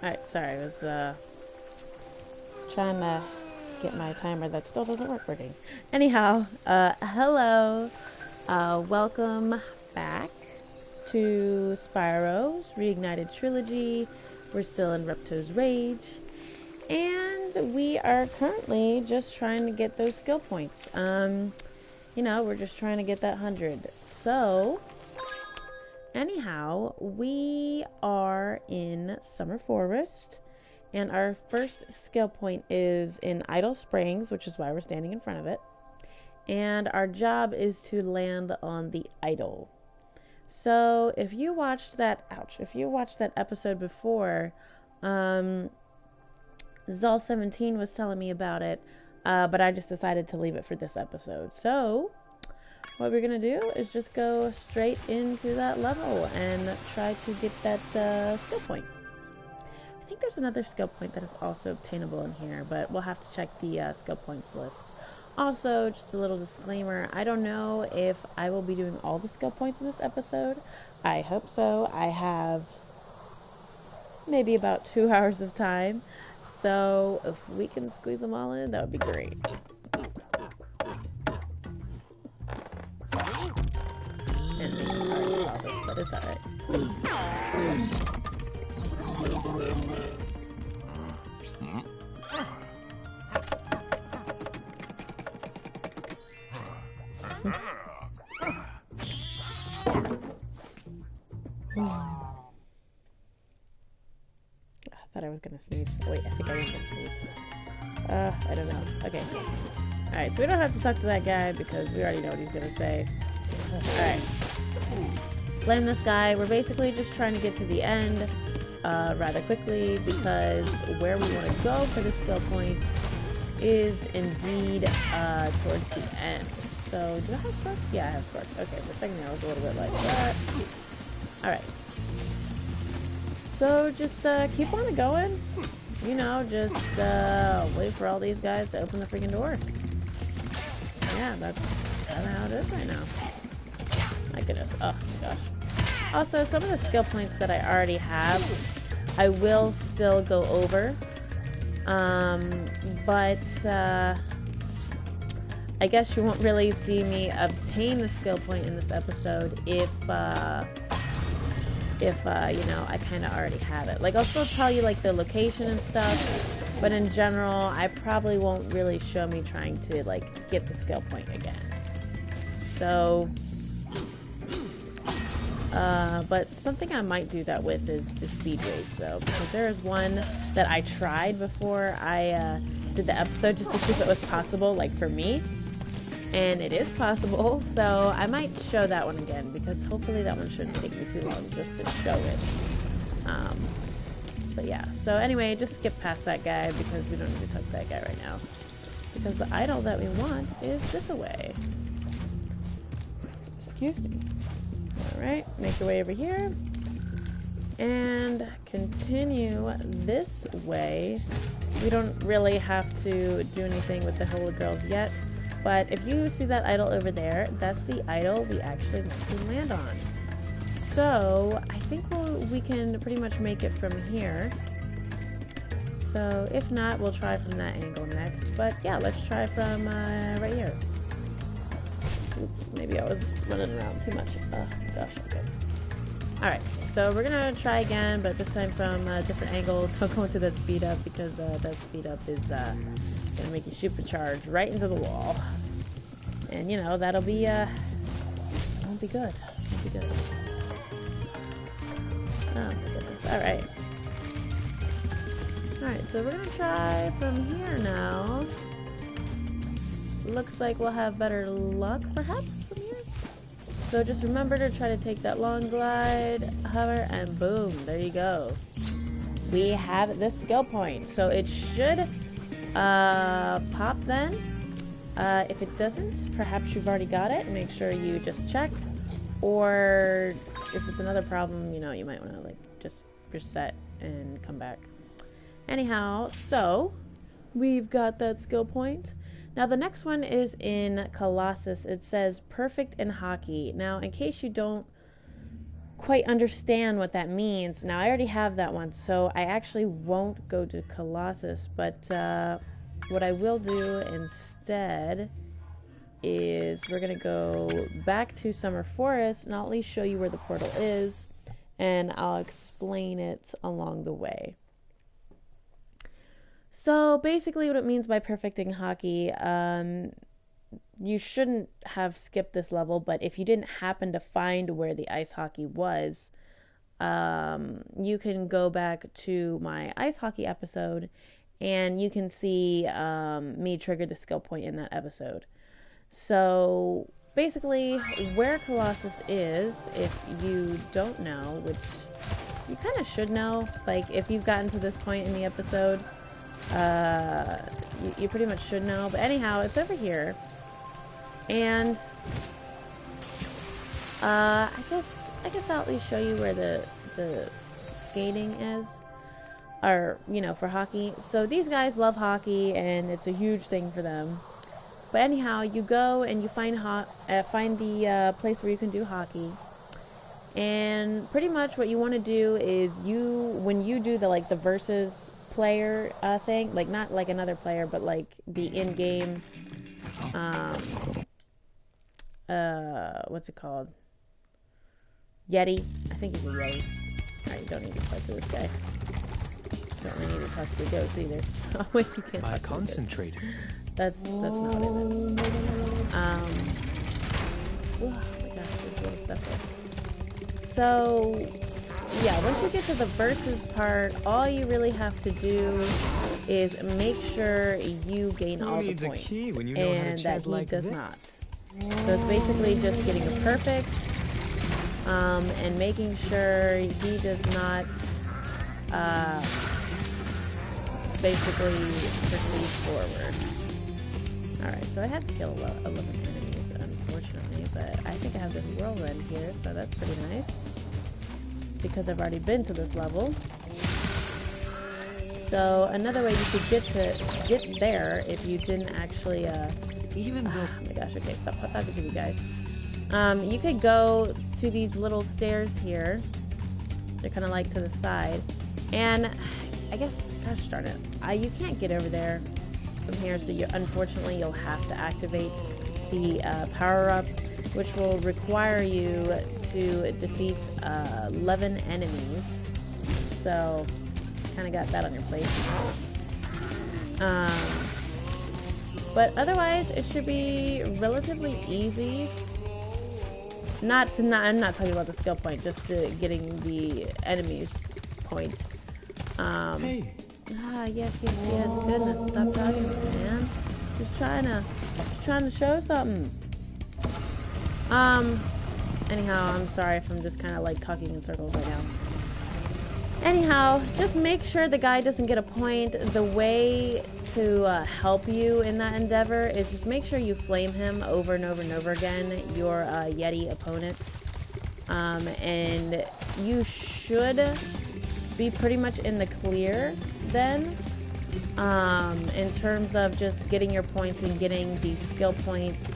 Alright, sorry, I was trying to get my timer that still doesn't working. Anyhow, hello. Welcome back to Spyro's Reignited Trilogy. We're still in Ripto's Rage. And we are currently just trying to get those skill points. You know, we're just trying to get that 100. So, anyhow, we are in Summer Forest. And our first skill point is in Idle Springs, which is why we're standing in front of it. And our job is to land on the idol. So if you watched that, if you watched that episode before, Zal17 was telling me about it, but I just decided to leave it for this episode. So what we're going to do is just go straight into that level and try to get that skill point. I think there's another skill point that is also obtainable in here, but we'll have to check the skill points list. Also, just a little disclaimer, I don't know if I will be doing all the skill points in this episode. I hope so. I have maybe about 2 hours of time, so if we can squeeze them all in, that would be great. And maybe I already saw this, but it's alright. I thought I was gonna sneeze. Wait, I think I was gonna sneeze. I don't know. Okay. Alright, so we don't have to talk to that guy because we already know what he's gonna say. Alright. Blame this guy. We're basically just trying to get to the end rather quickly because where we want to go for the skill point is indeed towards the end. So, do I have sparks? Yeah, I have sparks. Okay, for a second there I was a little bit like that. Alright. So, just keep on going. You know, just wait for all these guys to open the freaking door. Yeah, that's kind of how it is right now. My goodness. Oh, gosh. Also, some of the skill points that I already have, I will still go over. But I guess you won't really see me obtain the skill point in this episode if you know, I kind of already have it. Like, I'll still tell you, like, the location and stuff, but in general, I probably won't really show me trying to, like, get the skill point again. So, but something I might do that with is the speed race, though, because there is one that I tried before I did the episode just to see if it was possible, like, for me. And it is possible, so I might show that one again, because hopefully that one shouldn't take me too long just to show it. But yeah, so anyway, just skip past that guy, because we don't need to touch that guy right now. Because the idol that we want is this away. Excuse me. Alright, make your way over here. And continue this way. We don't really have to do anything with the Holy Girls yet. But if you see that idol over there, that's the idol we actually want to land on. So, I think we can pretty much make it from here. So, if not, we'll try from that angle next. But yeah, let's try from right here. Oops, maybe I was running around too much. Oh, gosh, okay. Alright, so we're gonna try again, but this time from a different angle. Don't go into that speed up, because that speed up is gonna make you supercharge right into the wall. And you know, that'll be good. That'll be good. Oh my goodness. Alright. Alright, so we're gonna try from here now. Looks like we'll have better luck, perhaps, from here. So just remember to try to take that long glide, hover, and boom, there you go. We have this skill point. So it should pop then. If it doesn't, perhaps you've already got it. Make sure you just check. Or if it's another problem, you know, you might want to like just reset and come back. Anyhow, so we've got that skill point. Now the next one is in Colossus. It says perfect in hockey. Now in case you don't quite understand what that means. Now, I already have that one, so I actually won't go to Colossus, but what I will do instead is we're going to go back to Summer Forest, and I'll at least show you where the portal is, and I'll explain it along the way. So basically what it means by perfecting hockey, you shouldn't have skipped this level, but if you didn't happen to find where the ice hockey was, you can go back to my ice hockey episode and you can see me trigger the skill point in that episode. So basically where Colossus is, if you don't know, which you kind of should know, like if you've gotten to this point in the episode, you pretty much should know, but anyhow, it's over here. And I guess I'll at least show you where the skating is, or for hockey. So these guys love hockey, and it's a huge thing for them. But anyhow, you go and you find the place where you can do hockey. And pretty much what you want to do is when you do the versus player thing, like not like another player, but like the in-game what's it called? Yeti. I think it's a Yeti. Alright, you don't need to talk to this guy. Don't really need to talk to the ghost either. Oh wait, you can't talk to concentrator. That's not what I meant. Oh my gosh, there's a lot of stuff there. So yeah, once you get to the versus part, all you really have to do is make sure you gain all the points, and that he does not. So it's basically just getting a perfect, and making sure he does not basically proceed forward. Alright, so I had to kill 11 enemies, unfortunately, but I think I have this whirlwind here, so that's pretty nice, because I've already been to this level. So another way you could get there if you didn't actually even though oh my gosh, okay, stop talking to me, guys. You could go to these little stairs here. They're kind of like to the side, and I guess, gosh darn it, you can't get over there from here, so unfortunately you'll have to activate the power-up, which will require you to defeat 11 enemies. So kind of got that on your plate. But otherwise it should be relatively easy. I'm not talking about the skill point, just getting the enemies point. hey. Yes, goodness, stop talking, man. Just trying to show something. Anyhow, I'm sorry if I'm just kind of like talking in circles right now. Anyhow, just make sure the guy doesn't get a point. The way to help you in that endeavor is just make sure you flame him over and over and over again, your Yeti opponent. And you should be pretty much in the clear then, in terms of just getting your points and getting the skill points.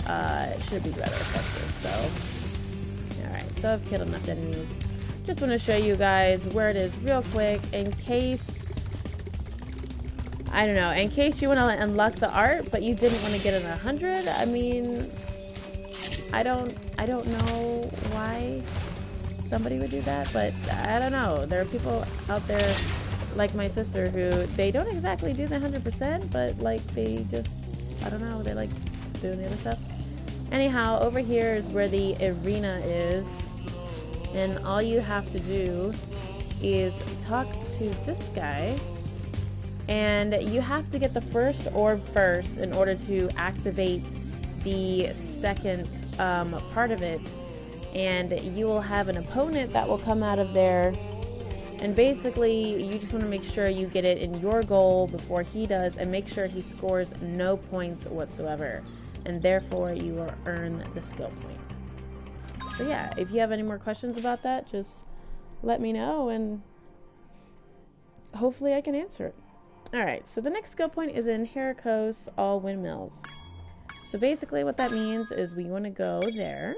It should be rather effective. So, alright, so I've killed enough enemies. Just want to show you guys where it is real quick in case, I don't know, in case you want to unlock the art, but you didn't want to get it 100. I mean, I don't know why somebody would do that, but I don't know. There are people out there like my sister who they don't exactly do the 100%, but like they just, I don't know, they like doing the other stuff. Anyhow, over here is where the arena is, and all you have to do is talk to this guy, and you have to get the first orb first in order to activate the second part of it, and you will have an opponent that will come out of there, and basically you just want to make sure you get it in your goal before he does, and make sure he scores no points whatsoever, and therefore you will earn the skill point. So yeah, if you have any more questions about that, just let me know and hopefully I can answer it. Alright, so the next skill point is in Heracos All Windmills. So basically what that means is we want to go there.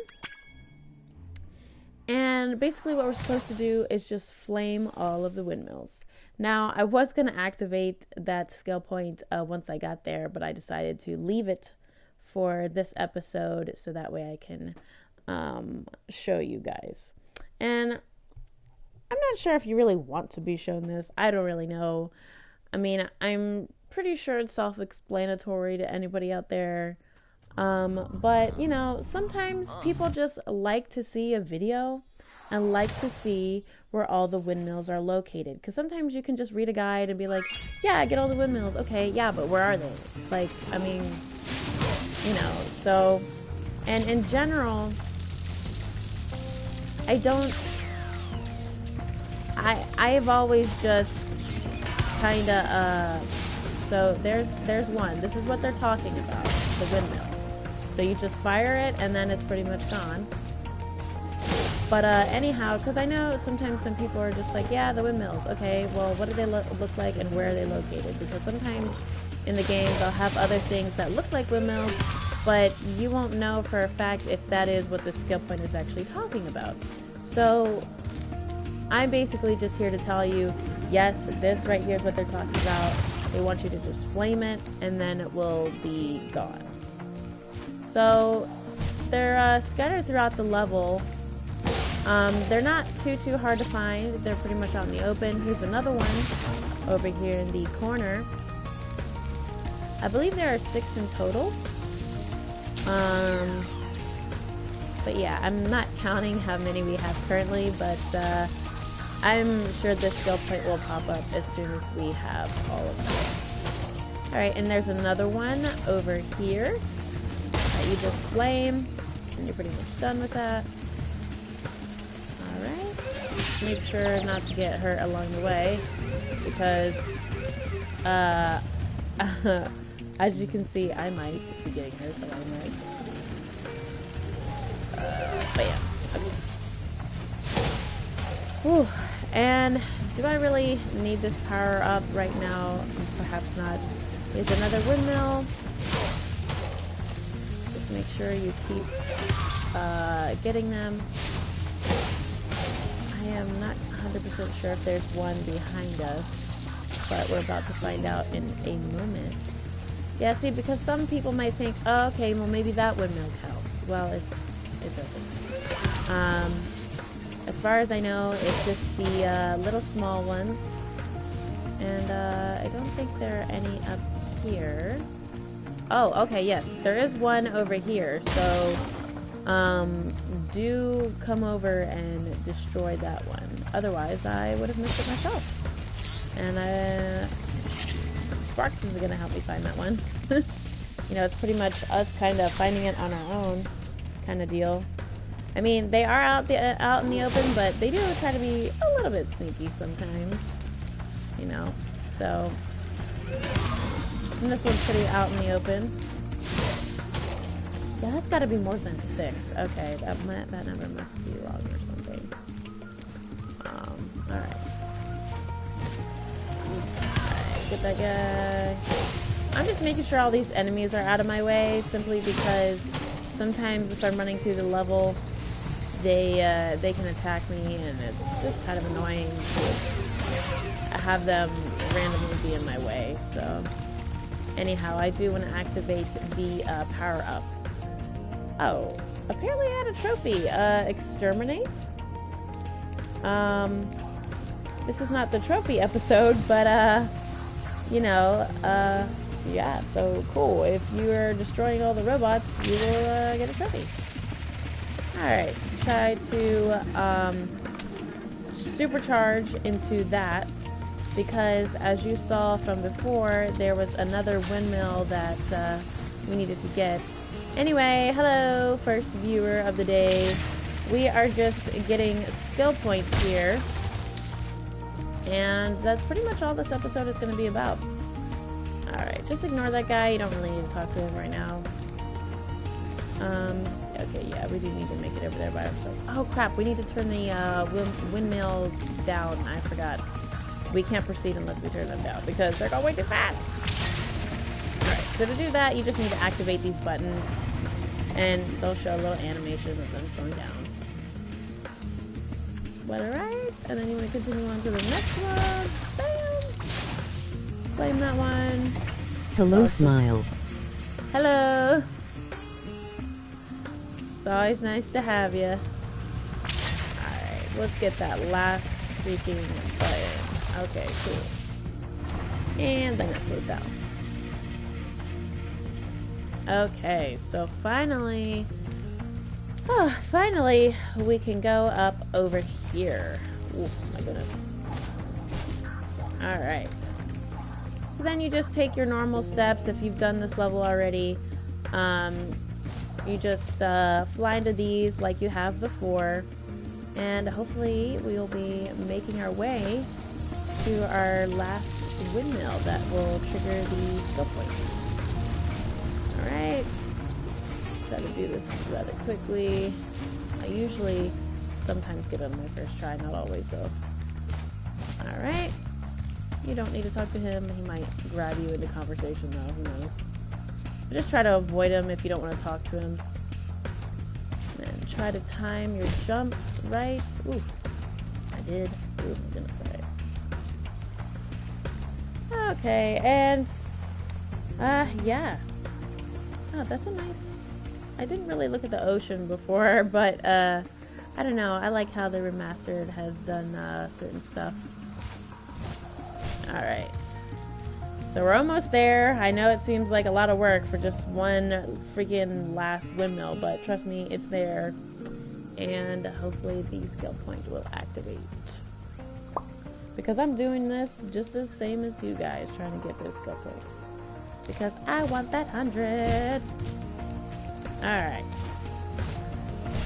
And And basically what we're supposed to do is just flame all of the windmills. Now, I was going to activate that skill point once I got there, but I decided to leave it for this episode so that way I can show you guys. And I'm not sure if you really want to be shown this. I don't really know. I mean, I'm pretty sure it's self-explanatory to anybody out there. But, you know, sometimes people just like to see a video and like to see where all the windmills are located. Because sometimes you can just read a guide and be like, yeah, I get all the windmills. Okay, yeah, but where are they? Like, I mean, you know, so, and in general, I've always just kind of, so there's one. This is what they're talking about, the windmill. So you just fire it, and then it's pretty much gone. But anyhow, because I know sometimes some people are just like, yeah, the windmills. Okay, well, what do they look like, and where are they located? Because sometimes in the game, they'll have other things that look like windmills, but you won't know for a fact if that is what the skill point is actually talking about. So I'm basically just here to tell you, yes, this right here is what they're talking about. They want you to just flame it, and then it will be gone. So they're scattered throughout the level. They're not too hard to find. They're pretty much out in the open. Here's another one over here in the corner. I believe there are 6 in total. But yeah, I'm not counting how many we have currently, but I'm sure this skill point will pop up as soon as we have all of them. Alright, and there's another one over here that you just flame, and you're pretty much done with that. Alright, make sure not to get hurt along the way, because as you can see, I might be getting hurt along the way. But yeah. Okay. Whew. And do I really need this power up right now? Perhaps not. Here's another windmill. Just make sure you keep getting them. I am not 100% sure if there's one behind us, but we're about to find out in a moment. Yeah, see, because some people might think, oh, okay, well, maybe that windmill counts. Well, it doesn't. As far as I know, it's just the little small ones. And I don't think there are any up here. Oh, okay, yes. There is one over here. So, do come over and destroy that one. Otherwise, I would have missed it myself. And Sparks is going to help me find that one. You know, it's pretty much us kind of finding it on our own kind of deal. I mean, they are out in the open, but they do try to be a little bit sneaky sometimes, you know. So, and this one's pretty out in the open. Yeah, that's got to be more than 6. Okay, that number must be wrong or something. All right. Get that guy. I'm just making sure all these enemies are out of my way, simply because sometimes if I'm running through the level, they can attack me, and it's just kind of annoying to have them randomly be in my way. So anyhow, I do want to activate the power up. Oh, apparently I had a trophy. Exterminate. This is not the trophy episode, but you know, yeah, so cool. If you are destroying all the robots, you will get a trophy. Alright, try to supercharge into that, because as you saw from before, there was another windmill that we needed to get. Anyway, hello, first viewer of the day. We are just getting skill points here, and that's pretty much all this episode is going to be about. Alright, just ignore that guy. You don't really need to talk to him right now. Okay, yeah, we do need to make it over there by ourselves. Oh crap, we need to turn the windmills down. I forgot. We can't proceed unless we turn them down, because they're going way too fast. Alright, so to do that, you just need to activate these buttons, and they'll show a little animation of them slowing down. Alright, and then you want to continue on to the next one. Bam! Claim that one. Hello, Awesome. Smile. Hello! It's always nice to have you. Alright, let's get that last freaking button. Okay, cool. And then it's moved out. Okay, so finally, finally we can go up over here. Oh my goodness. Alright. So then you just take your normal steps if you've done this level already. You just fly into these like you have before. And hopefully we will be making our way to our last windmill that will trigger the skill points. Alright. Try to do this rather quickly. I usually sometimes get it on my first try, not always though. Alright. You don't need to talk to him. He might grab you into conversation though, who knows. But just try to avoid him if you don't want to talk to him. And try to time your jump right. Ooh. I did. Ooh, my goodness, alright. Okay, and yeah. Oh, that's a nice... I didn't really look at the ocean before, but I don't know. I like how the remastered has done certain stuff. Alright. So we're almost there. I know it seems like a lot of work for just one freaking last windmill, but trust me, it's there. And hopefully the skill point will activate. Because I'm doing this just the same as you guys, trying to get those skill points. Because I want that 100. Alright.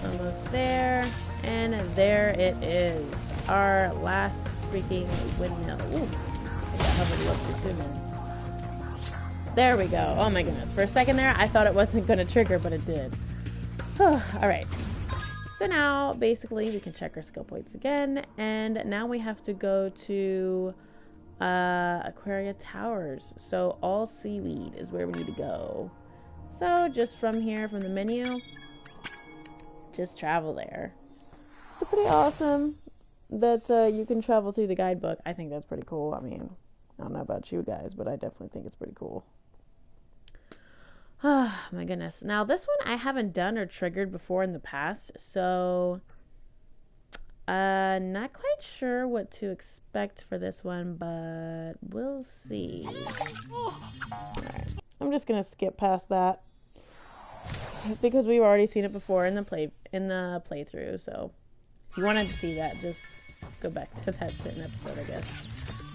Almost there. And there it is. Our last freaking windmill. Ooh. I got hovered up too, man. There we go. Oh my goodness. For a second there, I thought it wasn't going to trigger, but it did. Alright. So now, basically, we can check our skill points again. And now we have to go to Aquaria Towers. So all seaweed is where we need to go. So just from here, from the menu, just travel there. It's pretty awesome that you can travel through the guidebook. I think that's pretty cool. I mean, I don't know about you guys, but I definitely think it's pretty cool. Oh my goodness. Now this one I haven't done or triggered before in the past, so not quite sure what to expect for this one, but we'll see. Alright. I'm just gonna skip past that because we've already seen it before in the playthrough, so if you wanted to see that, just go back to that certain episode, I guess.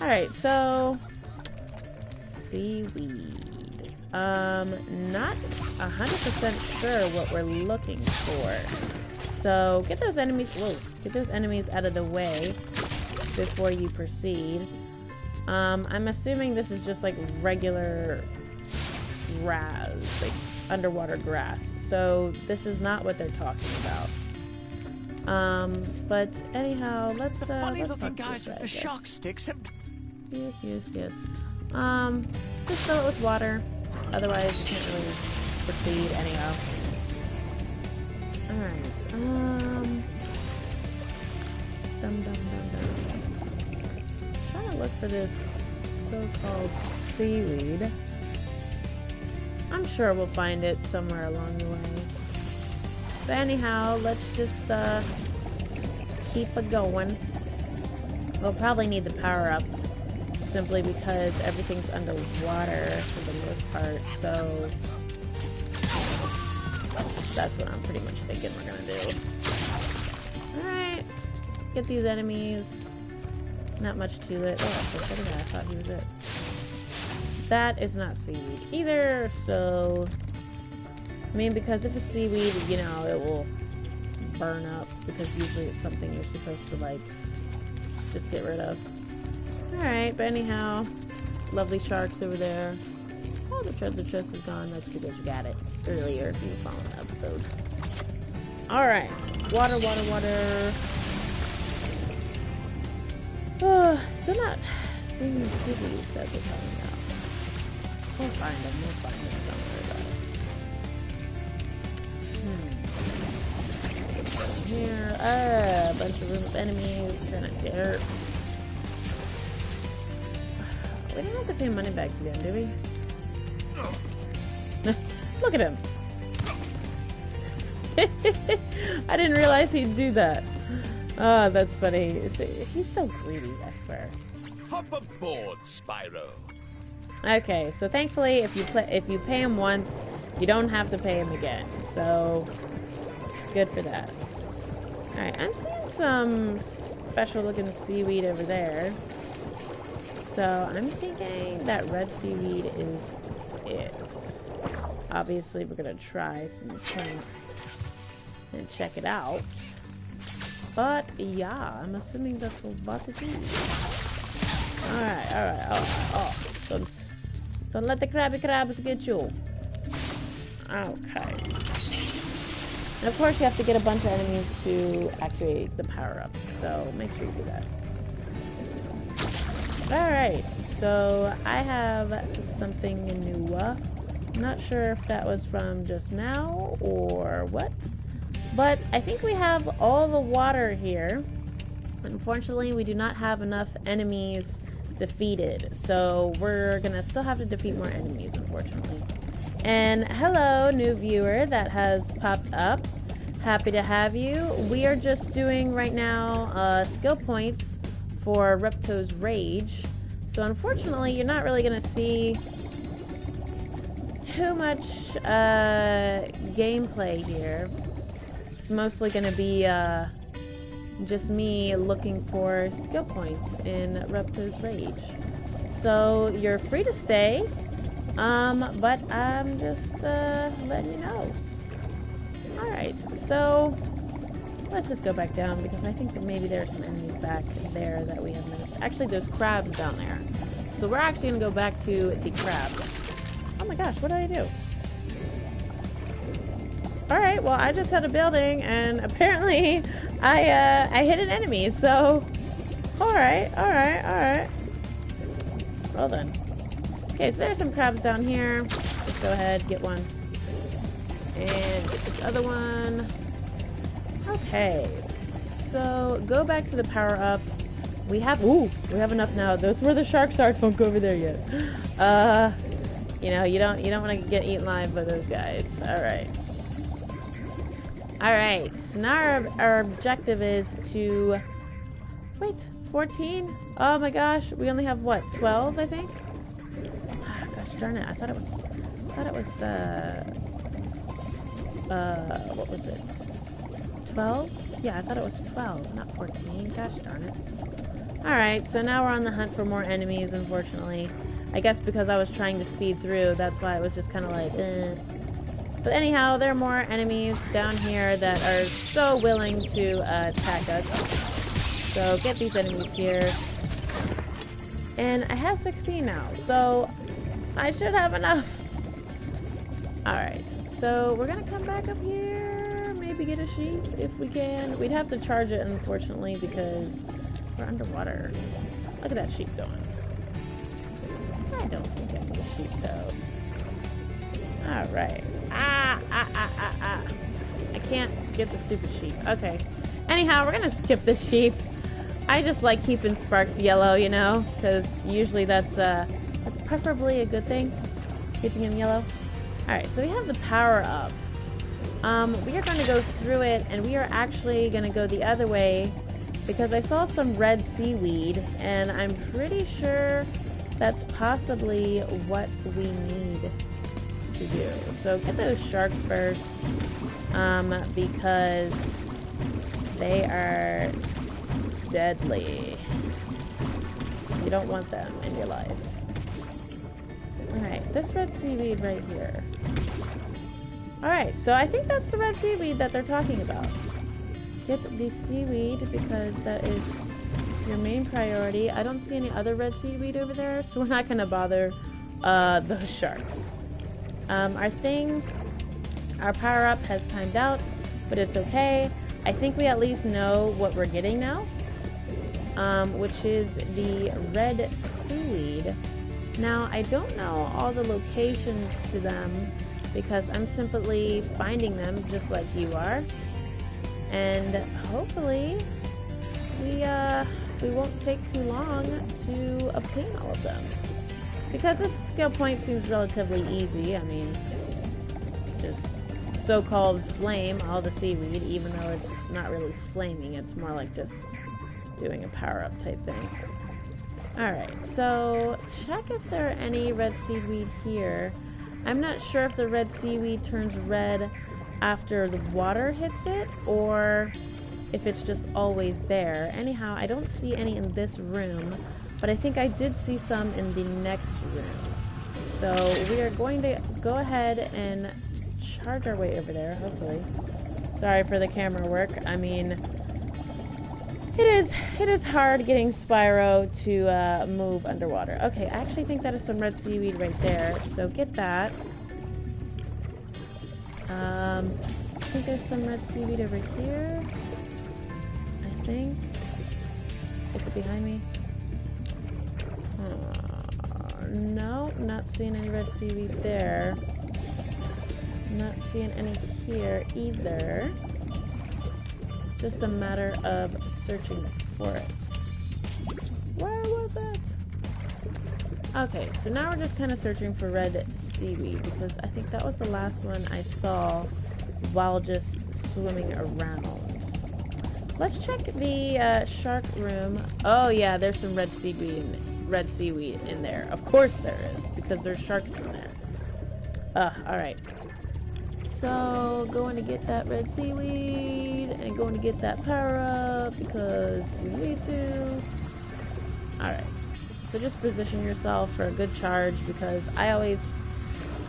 Alright, so seaweed. Not 100% sure what we're looking for. So get those enemies out of the way before you proceed. I'm assuming this is just like regular grass, like underwater grass. So this is not what they're talking about. But anyhow, let's Funny let's looking talk guys to with the this guy, I shock sticks have... guess. Yes. Just fill it with water. Otherwise, you can't really proceed anyhow. Alright, trying to look for this so-called seaweed. I'm sure we'll find it somewhere along the way. But anyhow, let's just keep it going. We'll probably need the power-up simply because everything's underwater for the most part, so that's what I'm pretty much thinking we're gonna do. Alright, get these enemies. Not much to it. Oh, look at that. I thought he was it. That is not seaweed either, so I mean, because if it's seaweed, you know, it will burn up because usually it's something you're supposed to like just get rid of. Alright, but anyhow, lovely sharks over there. Oh, the treasure chest is gone. That's because you got it earlier if you were following the episode. Alright, water. Oh, still not seeing the cities that they're talking about. We'll find them, don't worry about it. Here, a bunch of room of enemies trying to get hurt. We don't have to pay money back again, do we? Look at him. I didn't realize he'd do that. Oh, that's funny. He's so greedy, I swear. Hop aboard, Spyro. Okay, so thankfully, if you pay him once, you don't have to pay him again. So, good for that. Alright, I'm seeing some special looking seaweed over there. So, I'm thinking that red seaweed is it. Obviously, we're gonna try some plants and check it out. But, yeah, I'm assuming that's what it is. Alright. Oh, don't let the crabby crabs get you. Okay. And of course you have to get a bunch of enemies to activate the power-up. So make sure you do that. Alright, so I have something new. Not sure if that was from just now or what. But I think we have all the water here. Unfortunately, we do not have enough enemies defeated, so we're gonna still have to defeat more enemies, unfortunately. And hello, new viewer that has popped up. Happy to have you. We are just doing right now skill points for Ripto's Rage. So unfortunately, you're not really gonna see too much gameplay here. It's mostly gonna be just me looking for skill points in Ripto's Rage. So you're free to stay, but I'm just letting you know. Alright, so let's just go back down because I think that maybe there are some enemies back there that we have missed. Actually, there's crabs down there. So we're actually going to go back to the crabs. Oh my gosh, what did I do? Alright, well I just had a building and apparently I hit an enemy, so alright. Well then. Okay, so there's some crabs down here. Let's go ahead, get one. And get this other one. Okay. So go back to the power up. We have enough now. Those where the sharks are, don't go over there yet. You don't want to get eaten alive by those guys. Alright. Alright, so now our objective is to... Wait, 14? Oh my gosh, we only have what, 12 I think? Gosh darn it, I thought it was, what was it? 12? Yeah, I thought it was 12, not 14, gosh darn it. Alright, so now we're on the hunt for more enemies, unfortunately. I guess because I was trying to speed through, that's why it was just kind of like, eh. But anyhow, there are more enemies down here that are so willing to attack us. So get these enemies here. And I have 16 now, so I should have enough. Alright, so we're gonna come back up here, maybe get a sheep if we can. We'd have to charge it, unfortunately, because we're underwater. Look at that sheep going. I don't think I need a sheep, though. Alright. I can't get the stupid sheep. Okay. Anyhow, we're gonna skip this sheep. I just like keeping sparks yellow, you know, because usually that's preferably a good thing, keeping him yellow. Alright, so we have the power up. We are going to go through it, and we are actually going to go the other way because I saw some red seaweed, and I'm pretty sure that's possibly what we need to do. So get those sharks first, because they are deadly. You don't want them in your life. Alright, this red seaweed right here. Alright, so I think that's the red seaweed that they're talking about. Get the seaweed because that is your main priority. I don't see any other red seaweed over there, so we're not going to bother the sharks. Our power-up has timed out, but it's okay. I think we at least know what we're getting now, which is the red seaweed. Now, I don't know all the locations to them because I'm simply finding them just like you are. And hopefully we won't take too long to obtain all of them. Because this skill point seems relatively easy. I mean, just so-called flame all the seaweed, even though it's not really flaming, it's more like just doing a power-up type thing. Alright, so check if there are any red seaweed here. I'm not sure if the red seaweed turns red after the water hits it, or if it's just always there. Anyhow, I don't see any in this room, but I think I did see some in the next room. So we are going to go ahead and charge our way over there, hopefully. Sorry for the camera work. I mean, it is hard getting Spyro to move underwater. Okay, I actually think that is some red seaweed right there, so get that. I think there's some red seaweed over here. I think. Is it behind me? No, not seeing any red seaweed there. Not seeing any here either. Just a matter of searching for it. Where was it? Okay, so now we're just kind of searching for red seaweed because I think that was the last one I saw while just swimming around. Let's check the shark room. Oh yeah, there's some red seaweed in there. Of course there is, because there's sharks in there. Alright. So, going to get that red seaweed, and going to get that power up, because we need to. Alright. So just position yourself for a good charge, because I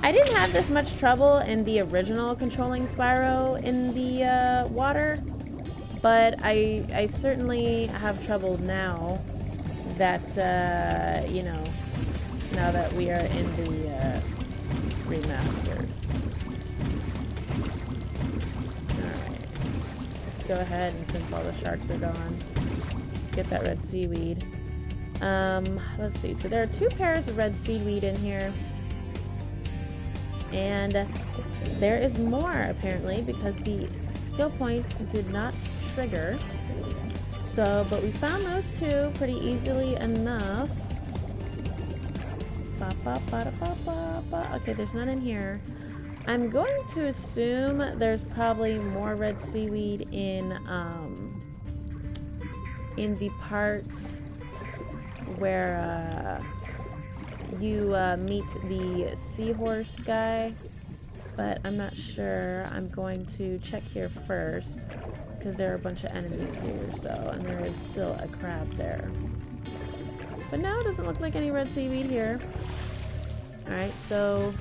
didn't have this much trouble in the original controlling Spyro in the water, but I certainly have trouble now that, you know, now that we are in the remastered. Alright. Go ahead, and since all the sharks are gone, let's get that red seaweed. Let's see. So there are 2 pairs of red seaweed in here. And there is more, apparently, because the skill point did not trigger. So, but we found those 2 pretty easily enough. Okay, there's none in here. I'm going to assume there's probably more red seaweed in the part where you meet the seahorse guy, but I'm not sure. I'm going to check here first because there are a bunch of enemies here, and there is still a crab there. But now it doesn't look like any red seaweed here. Alright, so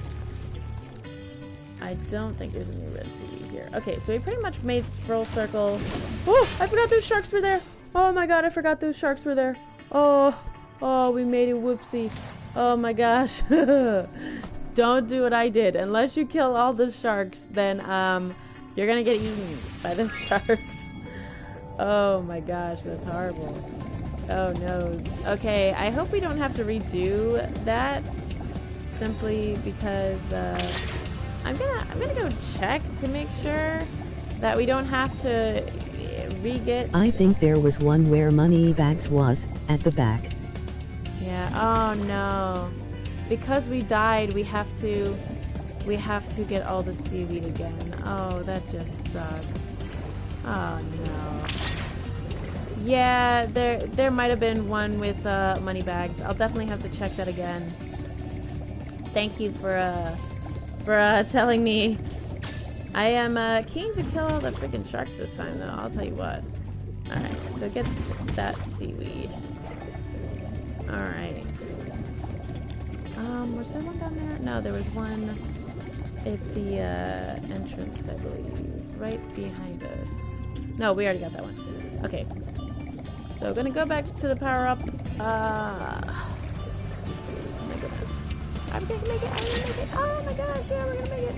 I don't think there's any red seaweed here. Okay, so we pretty much made full circle. Oh, I forgot those sharks were there. Oh my god, I forgot those sharks were there. Oh, we made a whoopsie. Oh my gosh. Don't do what I did. Unless you kill all the sharks, then you're gonna get eaten by the sharks. Oh my gosh, that's horrible. Oh no. Okay, I hope we don't have to redo that, simply because I'm gonna go check to make sure that we don't have to re-get. I think there was one where money bags was at the back. Yeah. Oh no. Because we died, we have to get all the seaweed again. Oh, that just sucks. Oh no. Yeah, there might have been one with money bags. I'll definitely have to check that again. Thank you for telling me. I am keen to kill all the freaking sharks this time, though. I'll tell you what. All right, so get that seaweed. All right. Was there one down there? No, there was one at the entrance, I believe, right behind us. No, we already got that one. Okay. So, gonna go back to the power-up. Oh my goodness. I'm gonna make it, I'm gonna make it. Oh my gosh, yeah, we're gonna make it.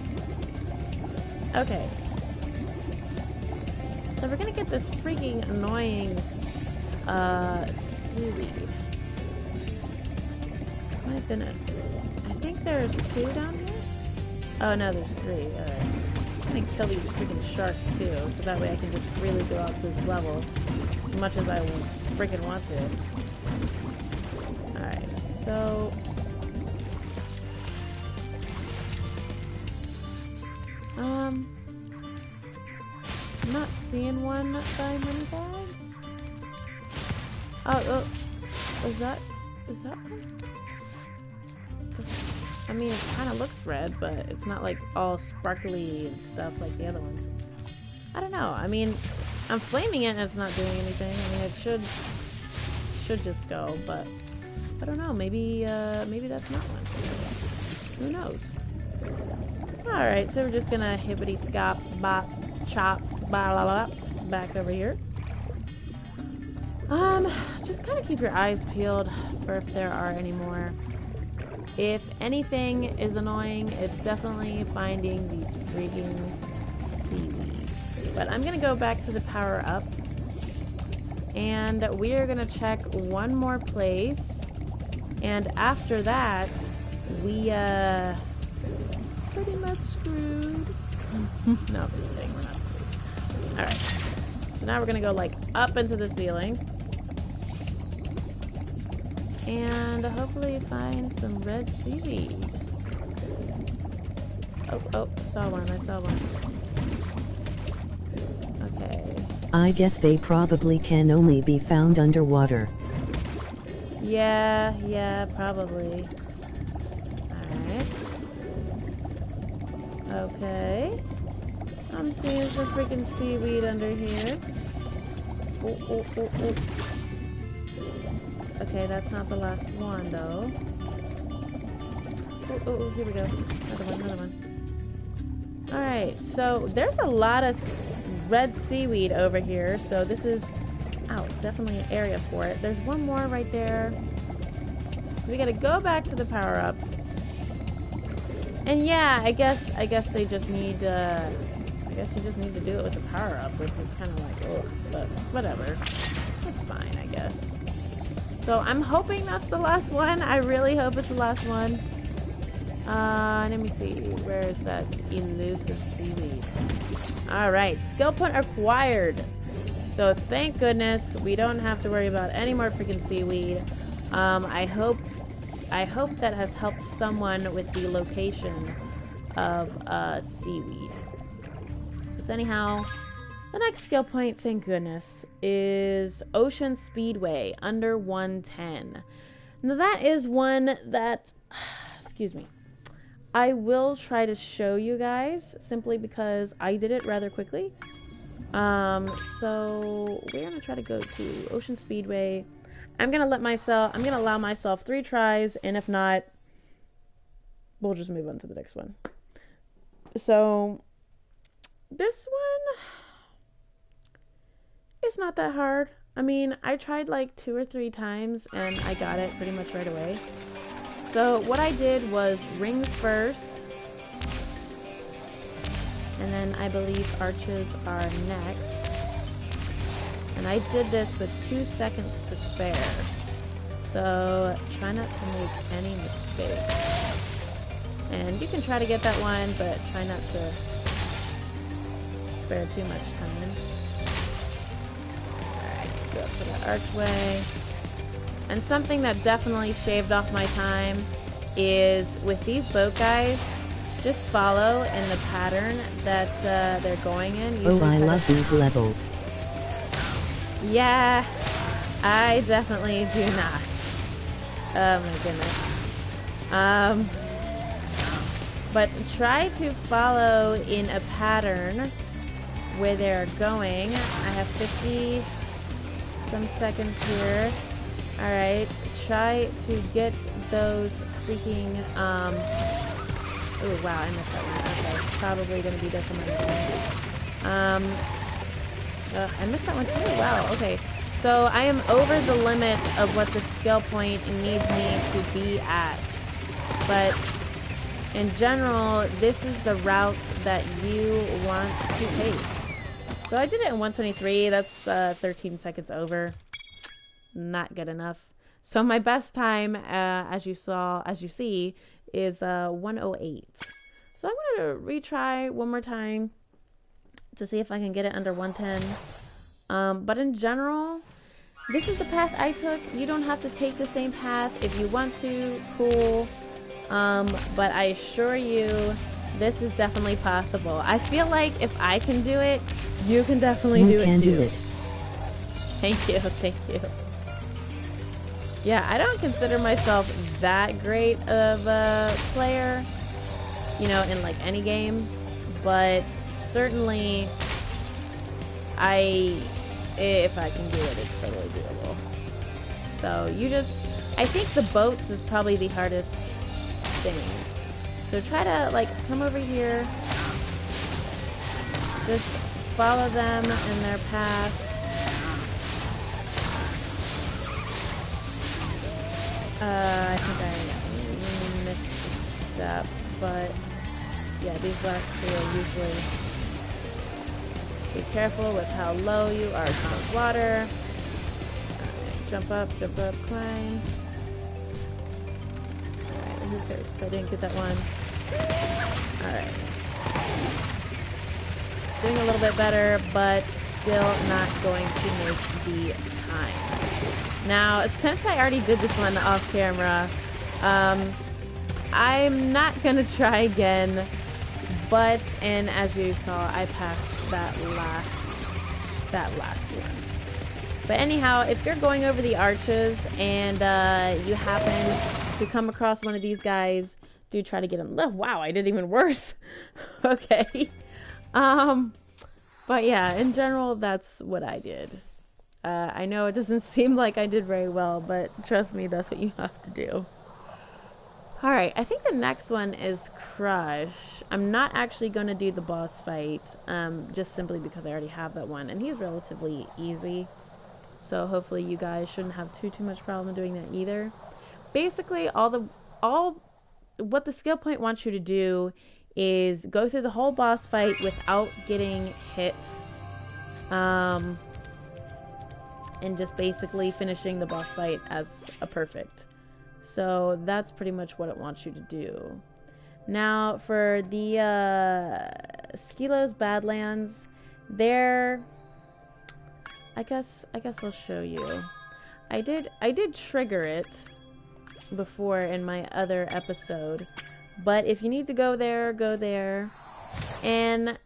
Okay. So we're gonna get this freaking annoying, seaweed. My goodness. I think there's 2 down here? Oh no, there's 3, alright. gonna kill these freaking sharks too, so that way I can just really go out this level as much as I freaking want to. Alright, so... I'm not seeing one by money bag. Oh, is that one? I mean, it kind of looks red, but it's not like all sparkly and stuff like the other ones. I don't know. I mean, I'm flaming it and it's not doing anything. I mean, it should just go, but I don't know. Maybe that's not one. Who knows? All right, so we're just gonna hippity scop, bop, chop, ba la la, back over here. Just kind of keep your eyes peeled for if there are any more. If anything is annoying, it's definitely finding these freaking seaweed. But I'm gonna go back to the power up, and we are gonna check one more place, and after that, we pretty much screwed. No, just kidding, we're not screwed. Alright, so now we're gonna go like up into the ceiling. And hopefully find some red seaweed. Oh, I saw one. Okay. I guess they probably can only be found underwater. Yeah, probably. Alright. Okay. I'm seeing some freaking seaweed under here. Oh. Okay, that's not the last one, though. Oh, here we go. Another one. Alright, so there's a lot of red seaweed over here, so this is... Ow, definitely an area for it. There's one more right there. So we gotta go back to the power-up. And yeah, I guess they just need, I guess you just need to do it with the power-up, which is kind of like, ugh, but whatever. It's fine, I guess. So I'm hoping that's the last one. I really hope it's the last one. Let me see. Where is that elusive seaweed? Alright, skill point acquired. So thank goodness we don't have to worry about any more freaking seaweed. I hope that has helped someone with the location of seaweed. So anyhow, the next skill point, thank goodness, is Ocean Speedway, under 110. Now that is one that, excuse me, I will try to show you guys, simply because I did it rather quickly. So we're gonna try to go to Ocean Speedway. I'm gonna allow myself 3 tries, and if not, we'll just move on to the next one. So this one, it's not that hard. I mean, I tried like 2 or 3 times and I got it pretty much right away. So what I did was rings first, and then I believe arches are next. And I did this with 2 seconds to spare. So try not to make any mistakes. And you can try to get that one, but try not to spare too much time. Go up to the archway. And something that definitely shaved off my time is with these boat guys, just follow in the pattern that they're going in. Oh, I love these levels. Yeah, I definitely do not. Oh my goodness. But try to follow in a pattern where they're going. I have 50 some seconds here. Alright, try to get those freaking, oh wow, I missed that one. Okay, probably gonna be there for my I missed that one too, wow, okay. So I am over the limit of what the skill point needs me to be at. But in general, this is the route that you want to take. So I did it in 123, that's 13 seconds over. Not good enough. So my best time, as you see, is 108. So I'm going to retry one more time. to see if I can get it under 110. But in general, this is the path I took. You don't have to take the same path. If you want to, cool. But I assure you, this is definitely possible. I feel like if I can do it, you can definitely do it too. Thank you, thank you. Yeah, I don't consider myself that great of a player, you know, in like any game, but certainly if I can do it, it's totally doable. So I think the boats is probably the hardest thing. So try to like come over here, just follow them in their path. I think I missed that, but yeah, these last two are usually... Be careful with how low you are on water. Alright, jump up, climb. Alright, who's good? I didn't get that one. Alright. Doing a little bit better, but still not going to make the time. Now, since I already did this one off camera, I'm not gonna try again, but, and as you saw, I passed that last one. But anyhow, if you're going over the arches and you happen to come across one of these guys, do try to get him. Oh, wow, I did even worse. Okay. But yeah, in general, that's what I did. I know it doesn't seem like I did very well, but trust me, that's what you have to do. Alright, I think the next one is Crush. I'm not actually going to do the boss fight, just simply because I already have that one, and he's relatively easy. So hopefully you guys shouldn't have too much problem doing that either. Basically, what the skill point wants you to do is go through the whole boss fight without getting hit. And just basically finishing the boss fight as a perfect. So that's pretty much what it wants you to do. Now for the Skilo's Badlands, I guess I'll show you. I did trigger it before in my other episode, but if you need to go there, go there. And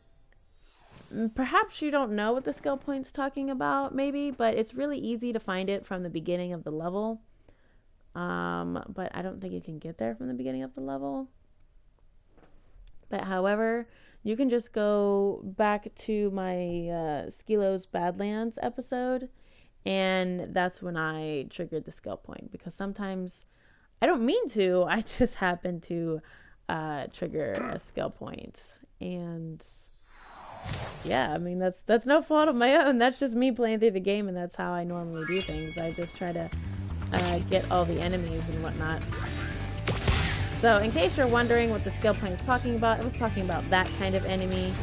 perhaps you don't know what the skill point's talking about, maybe, but it's really easy to find it from the beginning of the level. But I don't think you can get there from the beginning of the level. But however, you can just go back to my Skilo's Badlands episode, and that's when I triggered the skill point, because sometimes I don't mean to, I just happen to trigger a skill point. And yeah, I mean, that's no fault of my own. That's just me playing through the game, and that's how I normally do things. I just try to get all the enemies and whatnot. So, in case you're wondering what the skill point is talking about, it was talking about that kind of enemy.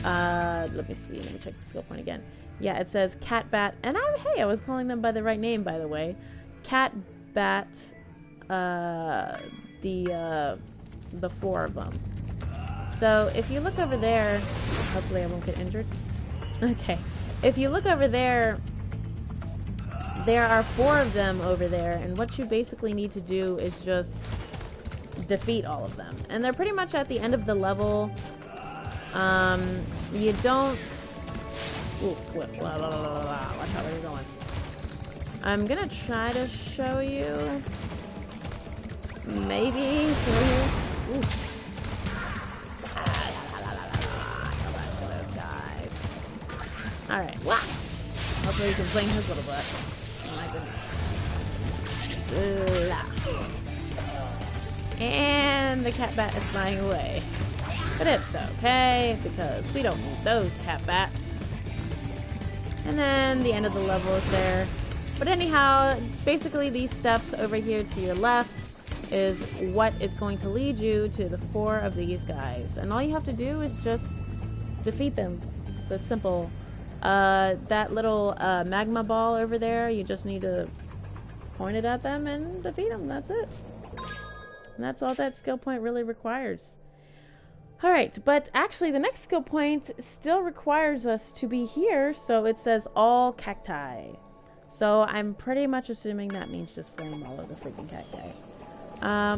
Let me check the skill point again. Yeah, it says Cat Bat, and hey, I was calling them by the right name, by the way. Cat Bat, the four of them. So, if you look over there, hopefully I won't get injured. Okay. If you look over there, there are 4 of them over there, and what you basically need to do is just defeat all of them. And they're pretty much at the end of the level. You don't... Ooh, watch out where you're going. I'm gonna try to show you. Maybe through here. Ooh. Alright, wow. Hopefully you can fling his little butt. Oh my goodness. And the cat bat is flying away. But it's okay, because we don't need those cat bats. And then the end of the level is there. But anyhow, basically these steps over here to your left is what is going to lead you to the 4 of these guys. And all you have to do is just defeat them. It's simple. That little magma ball over there, you just need to point it at them and defeat them. That's it. And that's all that skill point really requires. Alright, but actually the next skill point still requires us to be here, so it says all cacti. So I'm pretty much assuming that means just flame all of the freaking cacti.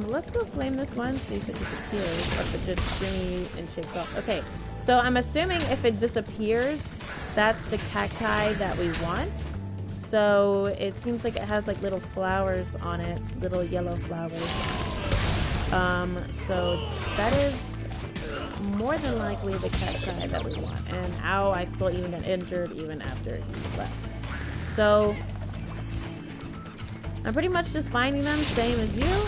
Let's go flame this one, see if it disappears, or if it just shimmies and shakes off. Okay, so I'm assuming if it disappears, that's the cacti that we want. So it seems like it has like little flowers on it, little yellow flowers. So that is more than likely the cacti that we want. And ow, I still even got injured even after he left. So I'm pretty much just finding them, same as you.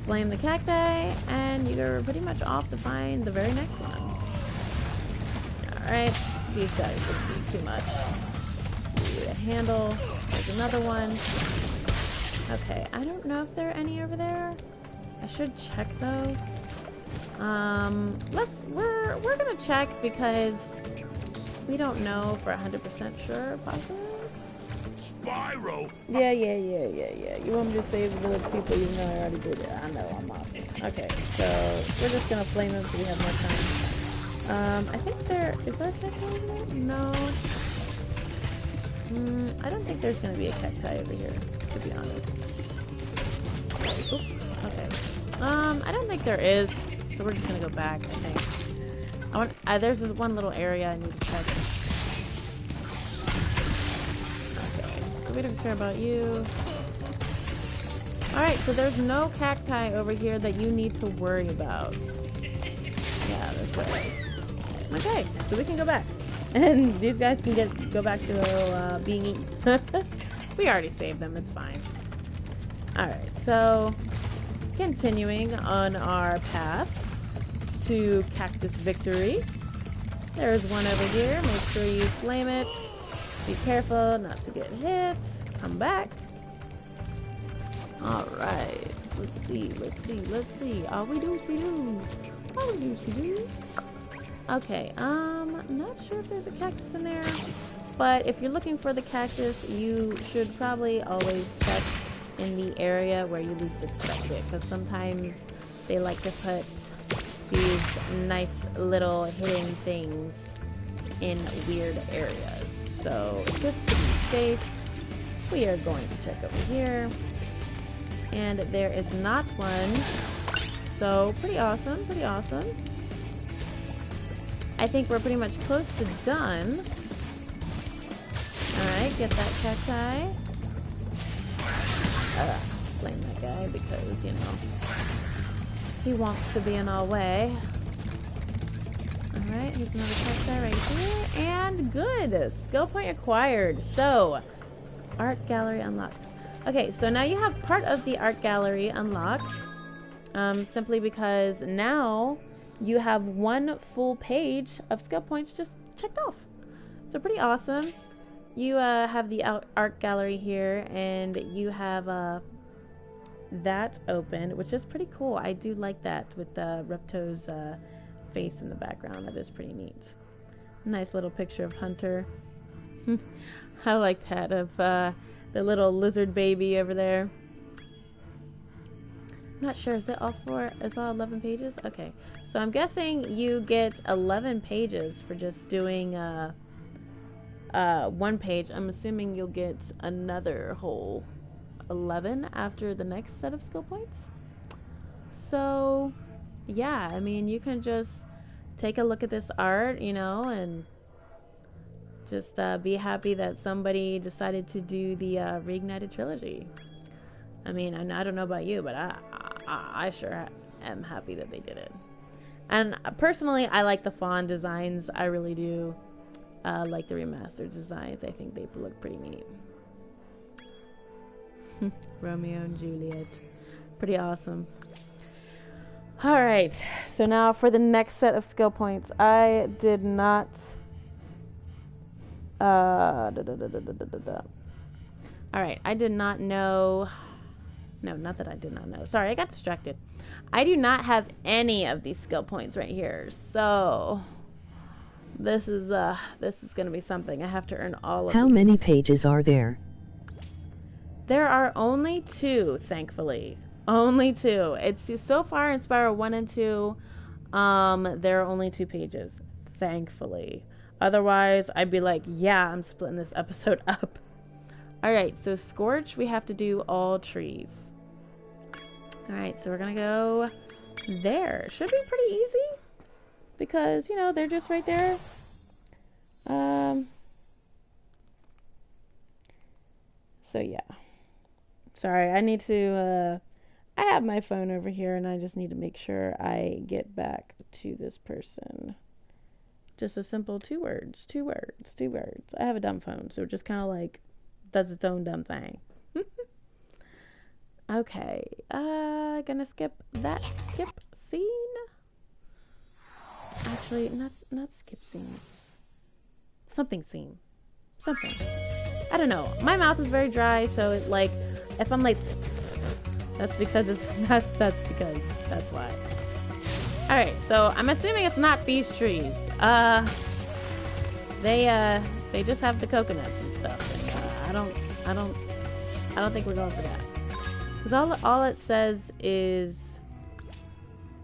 Flame the cacti, and you're pretty much off to find the very next one. Alright, these guys just do too much. Do a handle. There's another one. Okay, I don't know if there are any over there. I should check though. We're gonna check because we don't know for 100% sure, possibly. Spyro! Yeah. You want me to save the village people even though I already did it? I know, I'm awesome. Okay, so we're just gonna flame them so we have more time. I think is there a cacti over there? No. I don't think there's gonna be a cacti over here, to be honest. Oops, okay. I don't think there is, so we're just gonna go back, I think. There's this one little area I need to check. We don't care about you. Alright, so there's no cacti over here that you need to worry about. Yeah, that's right. Okay, so we can go back. And these guys can go back to being eaten. We already saved them, it's fine. Alright, so continuing on our path to Cactus Victory. There's one over here. Make sure you flame it. Be careful not to get hit. Come back. Alright. Let's see. Are we do-see-do? Okay, not sure if there's a cactus in there. But if you're looking for the cactus, you should probably always check in the area where you least expect it. Because sometimes they like to put these nice little hidden things in weird areas. So, just to be safe, we are going to check over here. And there is not one. So, pretty awesome. I think we're pretty much close to done. Alright, get that cacti. Flame that guy because, you know, he wants to be in our way. Alright, here's another cacti right here. And good! Skill point acquired. So, art gallery unlocked. Okay, so now you have part of the art gallery unlocked. Simply because now you have one full page of skill points just checked off. So pretty awesome. You have the art gallery here, and you have that open, which is pretty cool. I do like that with Ripto's face in the background. That is pretty neat. Nice little picture of Hunter. I like that of the little lizard baby over there. Not sure, is it all 11 pages? Okay, so I'm guessing you get 11 pages for just doing one page. I'm assuming you'll get another whole 11 after the next set of skill points. So yeah, I mean, you can just take a look at this art, you know, and just be happy that somebody decided to do the Reignited Trilogy. I mean, I don't know about you, but I sure am happy that they did it. And personally, I like the fawn designs. I really do like the remastered designs. I think they look pretty neat. Romeo and Juliet. Pretty awesome. Alright, so now for the next set of skill points. I did not... Alright, I did not know... No, not that I did not know. Sorry, I got distracted. I do not have any of these skill points right here. So this is gonna be something. I have to earn all of How these. many pages are there? There are only 2, thankfully. Only 2. It's so far in Spyro 1 and 2. There are only 2 pages, thankfully. Otherwise, I'd be like, yeah, I'm splitting this episode up. Alright, so Scorch, we have to do all trees. Alright, so we're gonna go there. Should be pretty easy, because, you know, they're just right there. So yeah. Sorry, I need to, I have my phone over here, and I just need to make sure I get back to this person. Just a simple 2 words, 2 words, 2 words. I have a dumb phone, so it just kind of like does its own dumb thing. Okay, gonna skip that skip scene. Actually, not skip scene. Something scene. Something. I don't know. My mouth is very dry, so it like if I'm like, that's because it's that's because that's why. All right, so I'm assuming it's not these trees. They just have the coconuts and stuff, and I don't think we're going for that. Because all it says is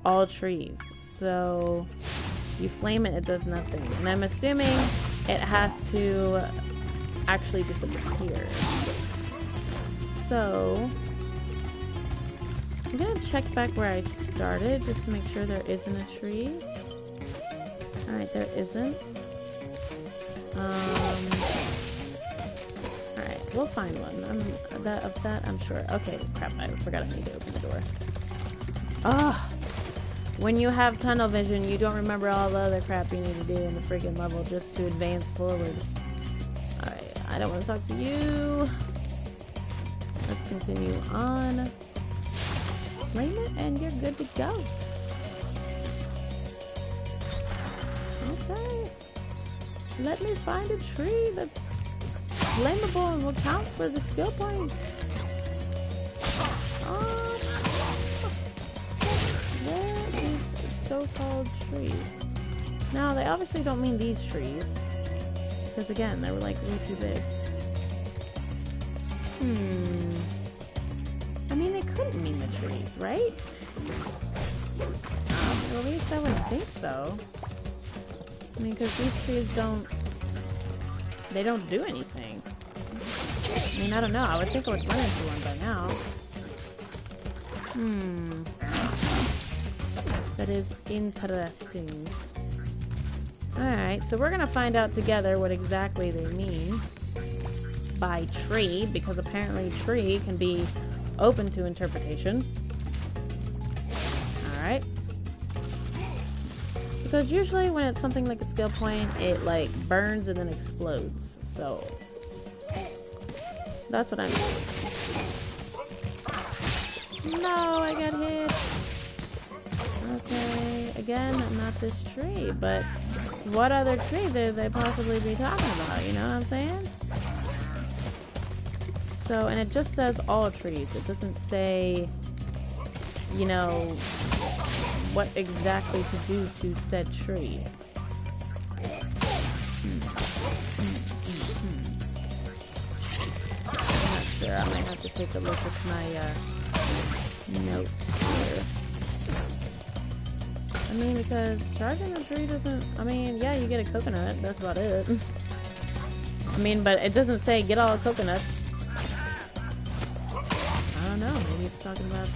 all trees. So you flame it, it does nothing. And I'm assuming it has to actually disappear. So I'm gonna check back where I started just to make sure there isn't a tree. Alright, there isn't. Alright, we'll find one. Of that I'm sure. Okay, crap, I forgot I need to open the door. Ah! When you have tunnel vision, you don't remember all the other crap you need to do in the freaking level just to advance forward. Alright, I don't want to talk to you. Let's continue on. Flame it and you're good to go. Okay. Let me find a tree that's flammable and will count for the skill points. Where is the so-called tree? Now, they obviously don't mean these trees. Because again, they were like way too big. I mean, they couldn't mean the trees, right? At least I would think so. I mean, because these trees they don't do anything. I mean, I don't know. I would think I would run into one by now. That is interesting. Alright, so we're gonna find out together what exactly they mean by tree, because apparently tree can be open to interpretation. Alright. Because usually when it's something like a skill point, it like burns and then explodes. So that's what I'm doing. No, I got hit. Okay, again, not this tree, but what other tree could they possibly be talking about? You know what I'm saying? So, and it just says all trees. It doesn't say, you know, what exactly to do to said tree. I'm not sure. I might have to take a look at my notes here. I mean, because charging a tree doesn't... I mean, yeah, you get a coconut. That's about it. I mean, but it doesn't say get all the coconuts. I don't know. Maybe it's talking about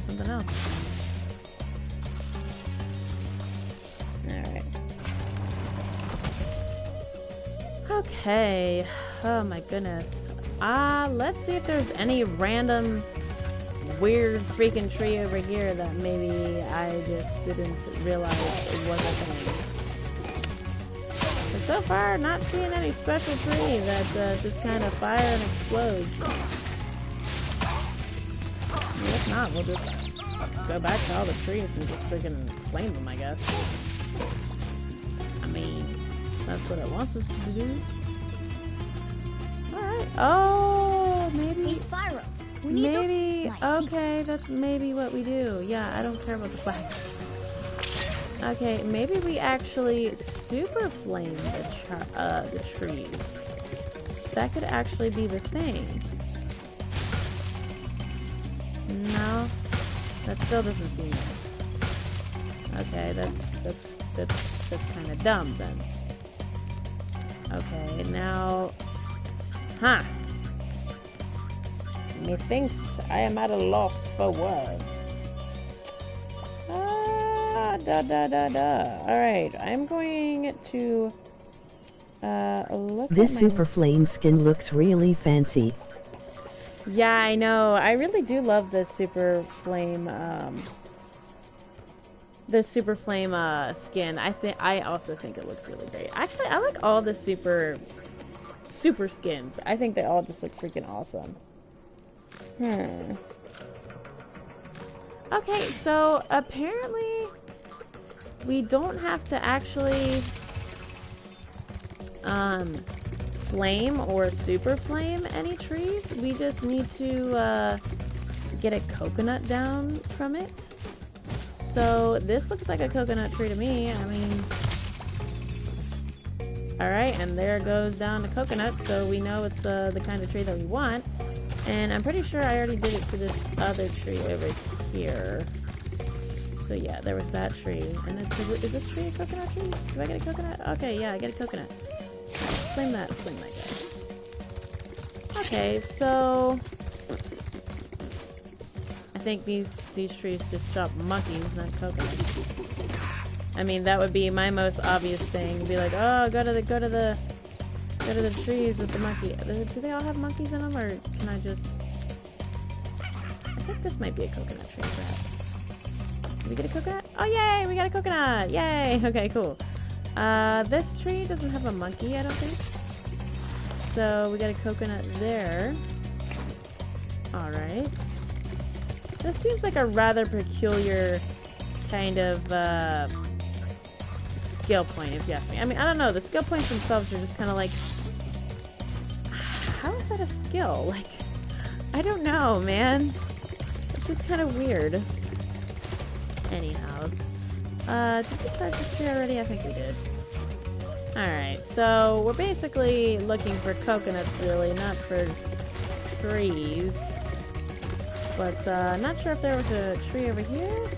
something else. Alright. Okay. Oh my goodness. Let's see if there's any random weird freaking tree over here that maybe I just didn't realize it was a thing. But so far, not seeing any special tree that just kind of fire and explodes. I mean, if not, we'll just go back to all the trees and just freaking flame them, I guess. I mean, that's what it wants us to do. Alright. Oh, maybe... Hey, Spyro. We need Maybe, okay, that's maybe what we do. Yeah, I don't care about the flag. Okay, maybe we actually super flame the trees. That could actually be the thing. No, that still doesn't seem right. Okay, that's kind of dumb then. Okay, now, huh? Methinks I am at a loss for words. Alright, I'm going to look This at my... Super Flame skin looks really fancy. Yeah, I know. I really do love this Super Flame, skin. I also think it looks really great. Actually, I like all the super skins. I think they all just look freaking awesome. Okay, so apparently we don't have to actually flame or super flame any trees. We just need to get a coconut down from it. So this looks like a coconut tree to me. I mean, alright, and there goes down the coconut, so we know it's the kind of tree that we want. And I'm pretty sure I already did it to this other tree over here. So yeah, there was that tree. And is this tree a coconut tree? Do I get a coconut? Okay, yeah, I get a coconut. Flame that guy. Okay, so I think these trees just drop monkeys, not coconuts. I mean, that would be my most obvious thing. Be like, oh, go to the trees with the monkey. Do they all have monkeys in them, or can I just? I think this might be a coconut tree, perhaps. Did we get a coconut? Oh, yay! We got a coconut! Yay! Okay, cool. This tree doesn't have a monkey, I don't think. So we got a coconut there. All right. This seems like a rather peculiar kind of skill point, if you ask me. I mean, I don't know. The skill points themselves are just kind of like, how is that a skill? Like, I don't know, man. It's just kind of weird. Anyhow, did we start this tree already? I think we did. Alright, so we're basically looking for coconuts, really, not for trees. But, not sure if there was a tree over here.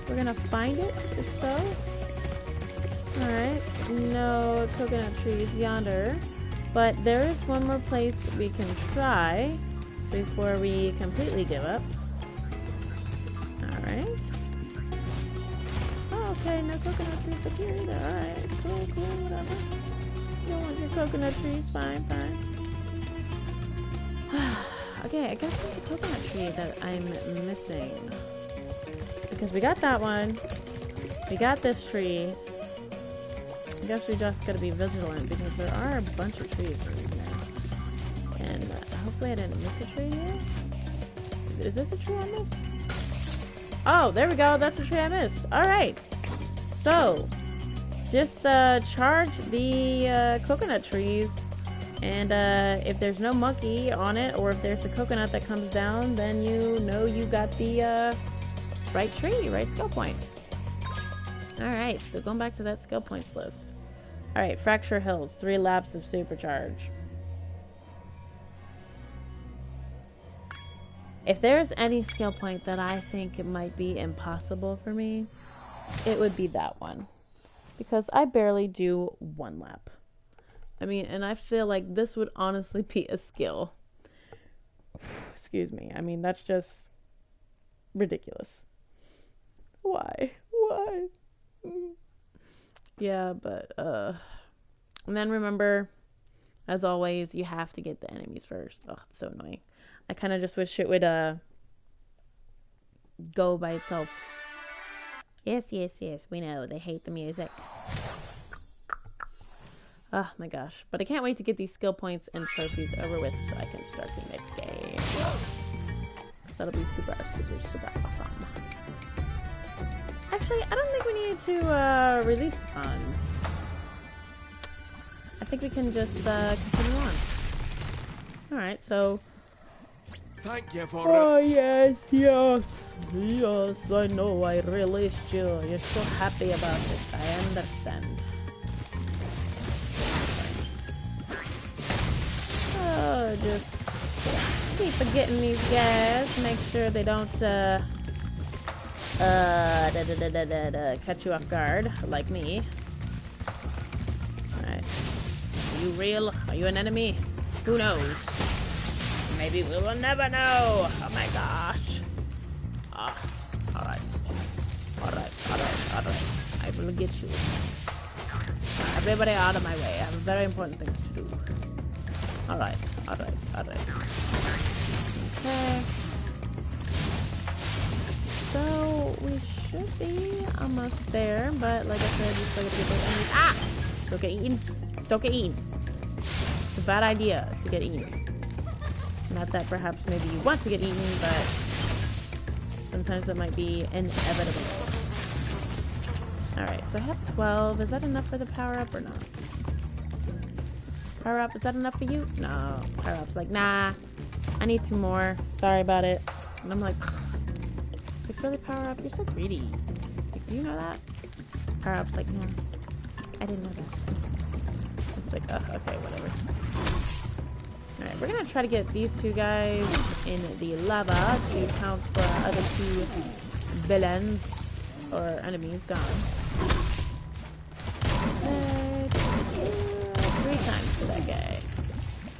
We're gonna find it, if so. Alright, no coconut trees yonder. But there is one more place we can try before we completely give up. Alright. Oh, okay, no coconut trees up here either. Alright, cool, whatever. You don't want your coconut trees, fine. Okay, I guess it's the coconut tree that I'm missing. Because we got that one. We got this tree. I guess we just gotta be vigilant because there are a bunch of trees in here. And hopefully I didn't miss a tree here. Is this a tree I missed? Oh, there we go. That's the tree I missed. Alright. So, just charge the coconut trees. And if there's no monkey on it, or if there's a coconut that comes down, then you know you got the right tree, right skill point. Alright, so going back to that skill points list. Alright, Fracture Hills, 3 laps of supercharge. If there's any skill point that I think it might be impossible for me, it would be that one. Because I barely do 1 lap. I mean, and I feel like this would honestly be a skill. Excuse me. I mean, that's just ridiculous. Why? Yeah, but, and then remember, as always, you have to get the enemies first. Oh, it's so annoying. I kind of just wish it would, go by itself. Yes, we know. They hate the music. Oh my gosh. But I can't wait to get these skill points and trophies over with so I can start the next game. That'll be super awesome. Actually, I don't think we need to release the funds. I think we can just continue on. Alright, so... Thank you for oh, yes, I know I released you. You're so happy about it. I understand. Oh, just keep forgetting these guys. Make sure they don't catch you off guard, like me. Alright. Are you real? Are you an enemy? Who knows? Maybe we will never know! Oh my gosh. Alright. Alright. I will get you. Everybody out of my way. I have very important things to do. Alright. Okay. So, we should be almost there, but like I said, we still gotta get those enemies. Ah! Don't get eaten. Don't get eaten. It's a bad idea to get eaten. Not that perhaps maybe you want to get eaten, but sometimes it might be inevitable. Alright, so I have 12. Is that enough for the power-up or not? Power-up, is that enough for you? No. Power-up's like, nah. I need 2 more. Sorry about it. And I'm like, really power-up? You're so greedy. Like, do you know that? Power-up's like, no. I didn't know that. It's like, okay, whatever. Alright, we're gonna try to get these 2 guys in the lava to count for our other 2 villains or enemies gone. Okay, 3 times for that guy.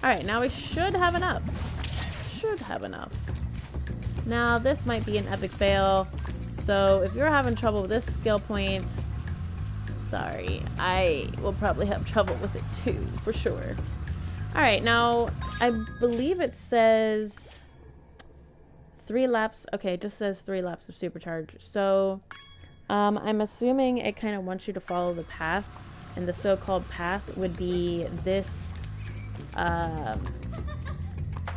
Alright, now we should have enough. Now, this might be an epic fail, so if you're having trouble with this skill point, sorry, I will probably have trouble with it too, for sure. Alright, now, I believe it says 3 laps, okay, it just says 3 laps of supercharge, so I'm assuming it kind of wants you to follow the path, and the so-called path would be this,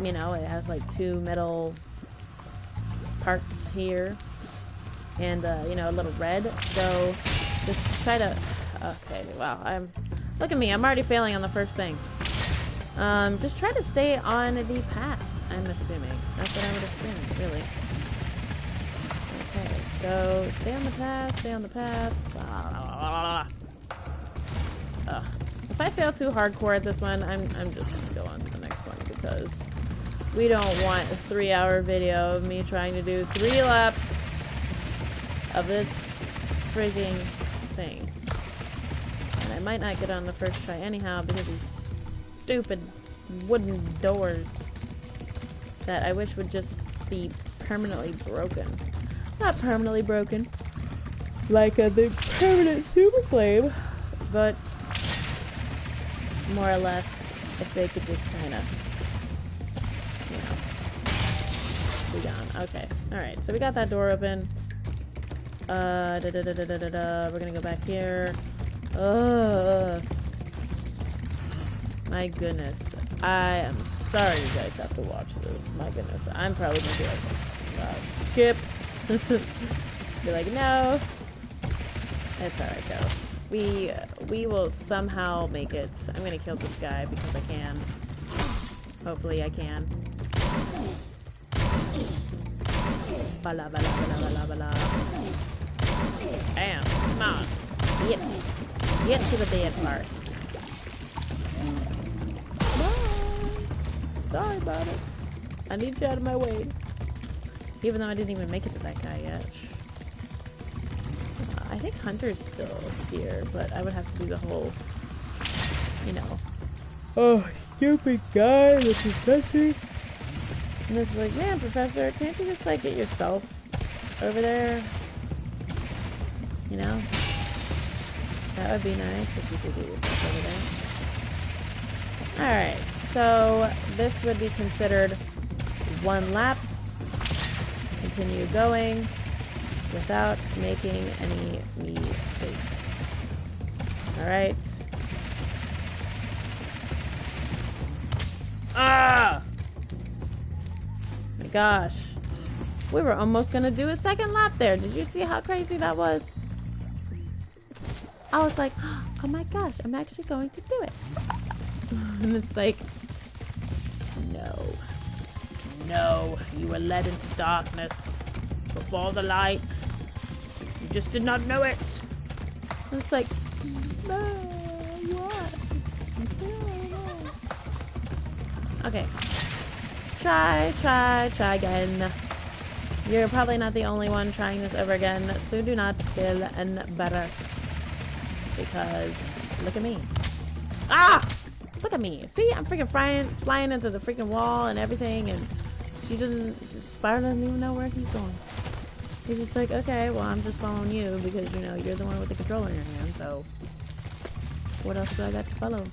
you know, it has like 2 metal parts here, and you know, a little red, so just try to, okay, wow, look at me, I'm already failing on the first thing. Just try to stay on the path, I'm assuming. That's what I would assume, really. Okay, so stay on the path. If I fail too hardcore at this one, I'm just gonna go on to the next one, because we don't want a 3-hour video of me trying to do 3 laps of this frigging thing. And I might not get on the first try anyhow because of these stupid wooden doors that I wish would just be permanently broken. Not permanently broken, like the permanent super flame, but more or less if they could just kind of, you know, be gone. Okay, alright, so we got that door open. We're gonna go back here. My goodness. I am sorry you guys have to watch this. My goodness. I'm probably gonna be like, skip. Be like, no. It's alright, though. We will somehow make it. I'm gonna kill this guy because I can. Hopefully I can. Bala bala bala bala bala. Bam! Come on! Get to the dead part. Come on! Sorry about it. I need you out of my way. Even though I didn't even make it to that guy yet. I think Hunter's still here, but I would have to do the whole, you know. Oh, stupid guy, the professor. And it's like, man, Professor, can't you just, like, get yourself over there? You know? That would be nice if you could get yourself over there. Alright, so this would be considered 1 lap. Continue going without making any mistakes. Alright. Ah! My gosh. We were almost gonna do a 2nd lap there. Did you see how crazy that was? I was like, oh my gosh, I'm actually going to do it. And it's like, no. No, you were led into darkness before the light. You just did not know it. And it's like, no, what? No. Okay. Try again. You're probably not the only one trying this over again, so do not feel embarrassed. Because, look at me. Ah! Look at me. See, I'm freaking flying into the freaking wall and everything, and Spyro doesn't even know where he's going. He's just like, okay, well, I'm just following you because, you know, you're the one with the controller in your hand, so what else do I got to follow?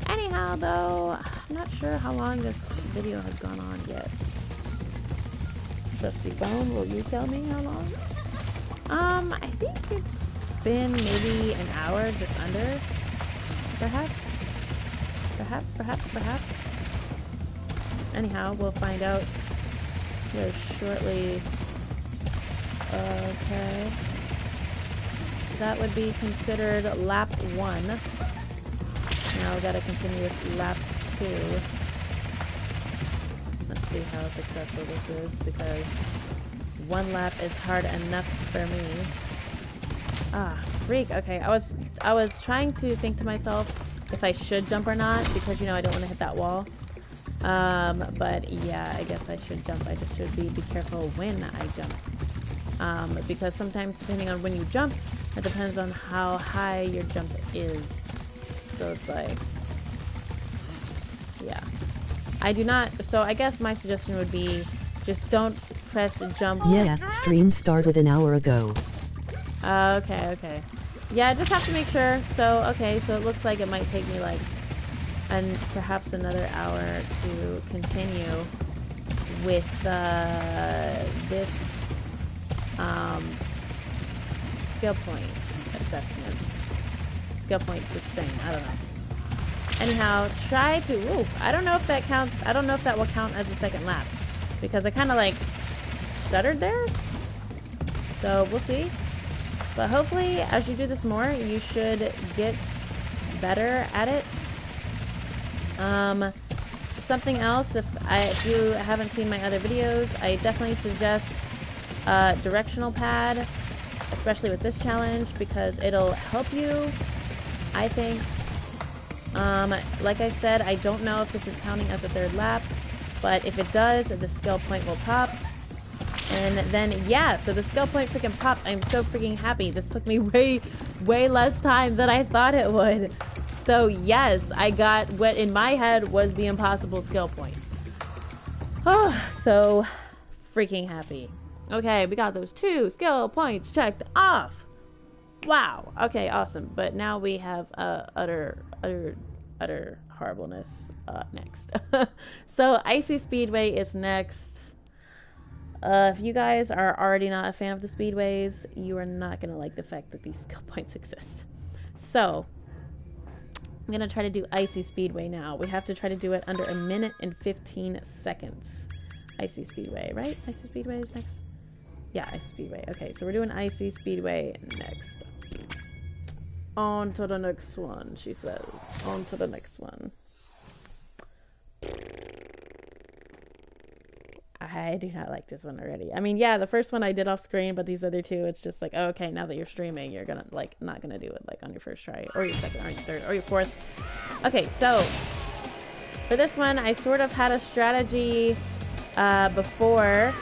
Anyhow, though, I'm not sure how long this video has gone on yet. Trusty Bone, will you tell me how long? I think it's been maybe an hour, just under. Perhaps. Anyhow, we'll find out here shortly. Okay. That would be considered lap 1. Now we gotta continue with lap 2. Let's see how successful this is, because 1 lap is hard enough for me. Ah, freak. Okay, I was trying to think to myself if I should jump or not, because, you know, I don't want to hit that wall. But yeah, I guess I should jump. I just should be careful when I jump. Because sometimes depending on when you jump, it depends on how high your jump is. So it's like, yeah. I do not, so I guess my suggestion would be just don't press jump. Yeah, stream started an hour ago. Okay. Yeah, I just have to make sure. So, okay, so it looks like it might take me like perhaps another hour to continue with this skill point assessment. Skill point this thing, I don't know. Anyhow, try to, ooh, I don't know if that counts, I don't know if that will count as a second lap, because I kind of like stuttered there. So we'll see. But hopefully, as you do this more, you should get better at it. Something else, if you haven't seen my other videos, I definitely suggest directional pad, especially with this challenge, because it'll help you, I think. Like I said, I don't know if this is counting as a third lap, but if it does, the skill point will pop. And then, yeah, so the skill point freaking popped. I'm so freaking happy. This took me way less time than I thought it would. So, yes, I got what in my head was the impossible skill point. Oh, so freaking happy. Okay, we got those 2 skill points checked off. Wow. Okay, awesome. But now we have utter horribleness next. So, Icy Speedway is next. If you guys are already not a fan of the speedways, you are not going to like the fact that these skill points exist. So, I'm going to try to do Icy Speedway now. We have to try to do it under 1 minute and 15 seconds. Icy Speedway, right? Icy Speedway is next? Yeah, Icy Speedway. Okay, so we're doing Icy Speedway next. On to the next one, she says. On to the next one. I do not like this one already. I mean, yeah, the first one I did off screen, but these other 2, it's just like, oh, okay, now that you're streaming, you're gonna, like, not gonna do it, like, on your first try, or your second, or your third, or your fourth. Okay, so, for this one, I sort of had a strategy, before.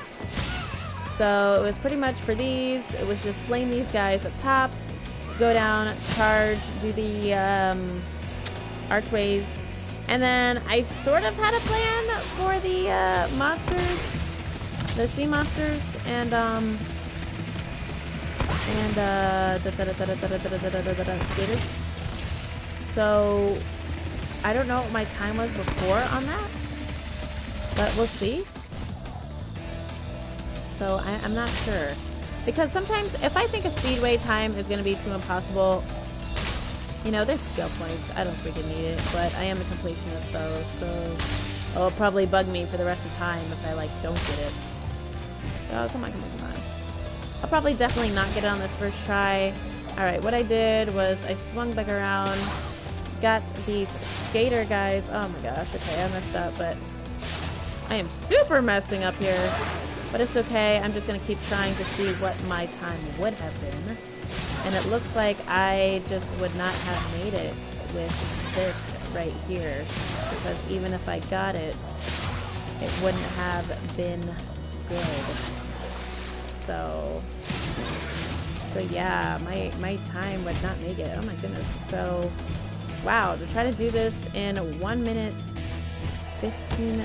So, it was pretty much for these, it was just flame these guys up top, go down, charge, do the, archways. And then I sort of had a plan for the monsters, the sea monsters, and skaters. So I don't know what my time was before on that, but we'll see. So I'm not sure, because sometimes if I think a speedway time is going to be too impossible, you know, there's skill points. I don't freaking need it, but I am a completionist, so it'll probably bug me for the rest of the time if I, like, don't get it. Oh, come on. I'll probably definitely not get it on this first try. Alright, what I did was I swung back around, got these skater guys. Oh my gosh, okay, I messed up, but I am super messing up here. But it's okay, I'm just going to keep trying to see what my time would have been. And it looks like I just would not have made it with this right here, because even if I got it, it wouldn't have been good. So yeah, my time would not make it. Oh my goodness. So, wow, to try to do this in 1 minute, 15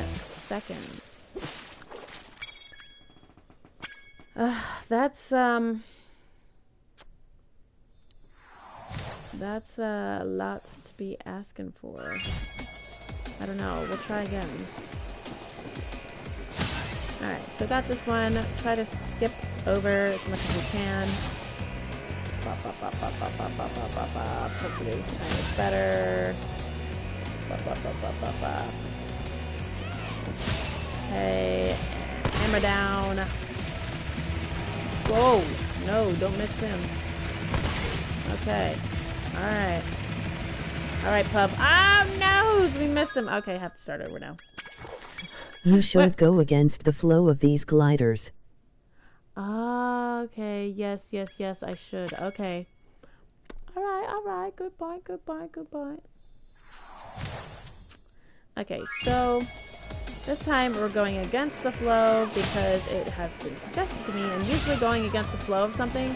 seconds. That's a lot to be asking for. I don't know. We'll try again. Alright, so got this one. Try to skip over as much as we can. Bop, bop, bop, bop, bop, bop, bop, bop, bop, bop. Hopefully this time is better. Bop, bop, bop, bop, bop, bop. Okay. Hammer down. Whoa! No, don't miss him. Okay. Alright. Alright, pup. Ah, no! We missed him. Okay, I have to start over now. You should go against the flow of these gliders. Ah, okay. Yes, yes, yes, I should. Okay. Alright. Good point. Okay, so this time we're going against the flow because it has been suggested to me, and usually going against the flow of something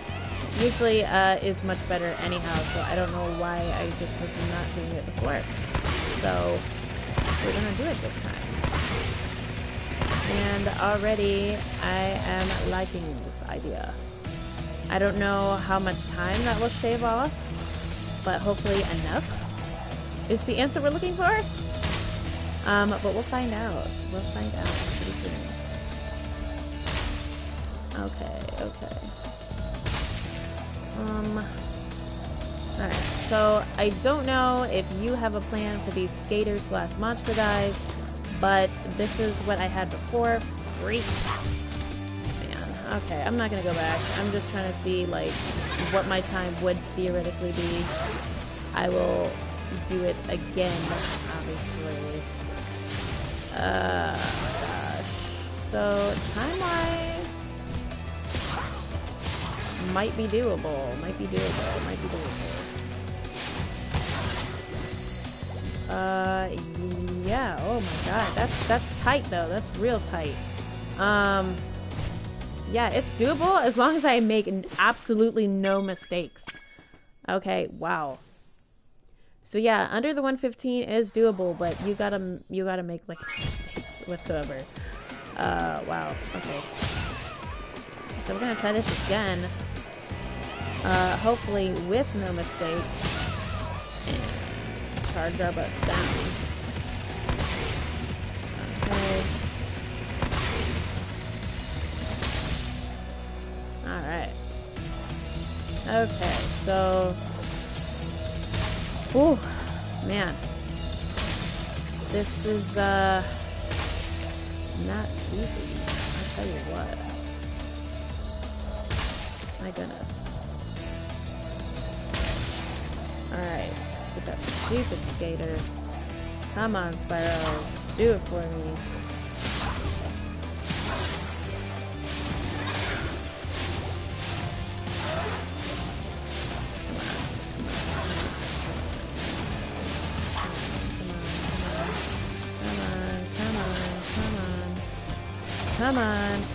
usually is much better anyhow, so I don't know why I just was not doing it before. So we're gonna do it this time. And already I am liking this idea. I don't know how much time that will shave off, but hopefully enough is the answer we're looking for. But we'll find out. We'll find out pretty soon. Okay. Alright, so I don't know if you have a plan for these skater/monster guys, but this is what I had before. Freak. Man, okay, I'm not gonna go back. I'm just trying to see, like, what my time would theoretically be. I will do it again, obviously. Gosh. So, time-wise, might be doable. Yeah, oh my god, that's tight though, that's real tight. Yeah, it's doable as long as I make absolutely no mistakes. Okay, wow. So yeah, under the 115 is doable, but you gotta make like no mistakes whatsoever. Wow, okay. So we're gonna try this again. Hopefully with no mistakes. And charge our butts down. Okay. Alright. Okay, so... Whew, man. This is, not easy. I'll tell you what. My goodness. Alright. Get that stupid skater. Come on, Spyro. Do it for me.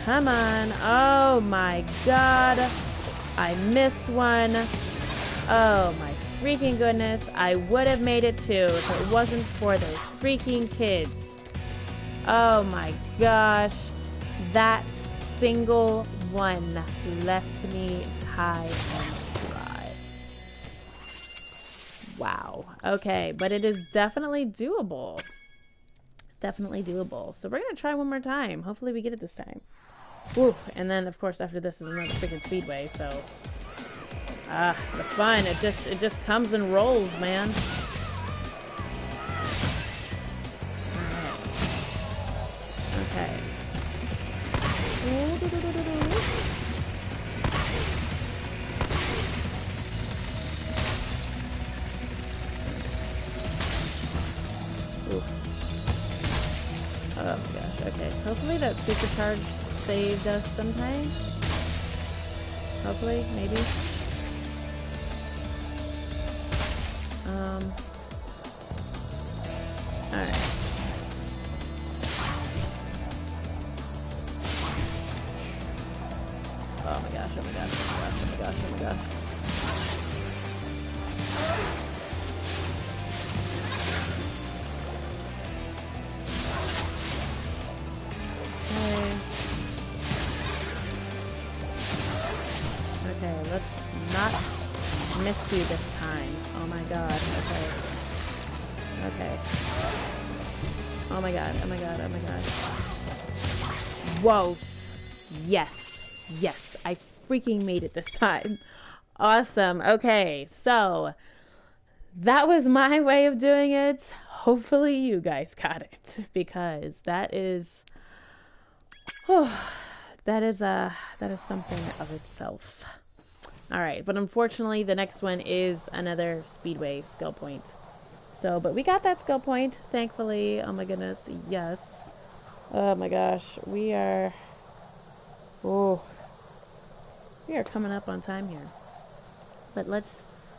Come on. Oh my god. I missed one. Oh my freaking goodness. I would have made it too if it wasn't for those freaking kids. Oh my gosh. That single one left me high and dry. Wow. Okay, but it is definitely doable. Definitely doable. So we're gonna try one more time. Hopefully we get it this time. Whew. And then of course after this is another freaking speedway, so the fun, it just comes and rolls, man. Alright. Okay. Ooh. Oh my gosh, okay. Hopefully that supercharge saved us sometime. Hopefully, maybe. Alright. gosh, oh my gosh, oh my gosh, oh my gosh, oh my gosh. Okay, let's not miss you this time. Oh my god, okay. Okay. Oh my god, oh my god, oh my god. Whoa! Yes! Yes! I freaking made it this time. Awesome. Okay, so that was my way of doing it. Hopefully you guys got it, because that is... Oh, that is something of itself. Alright, but unfortunately the next one is another Speedway skill point. So, but we got that skill point, thankfully. Oh my goodness, yes. Oh my gosh, we are coming up on time here. But let's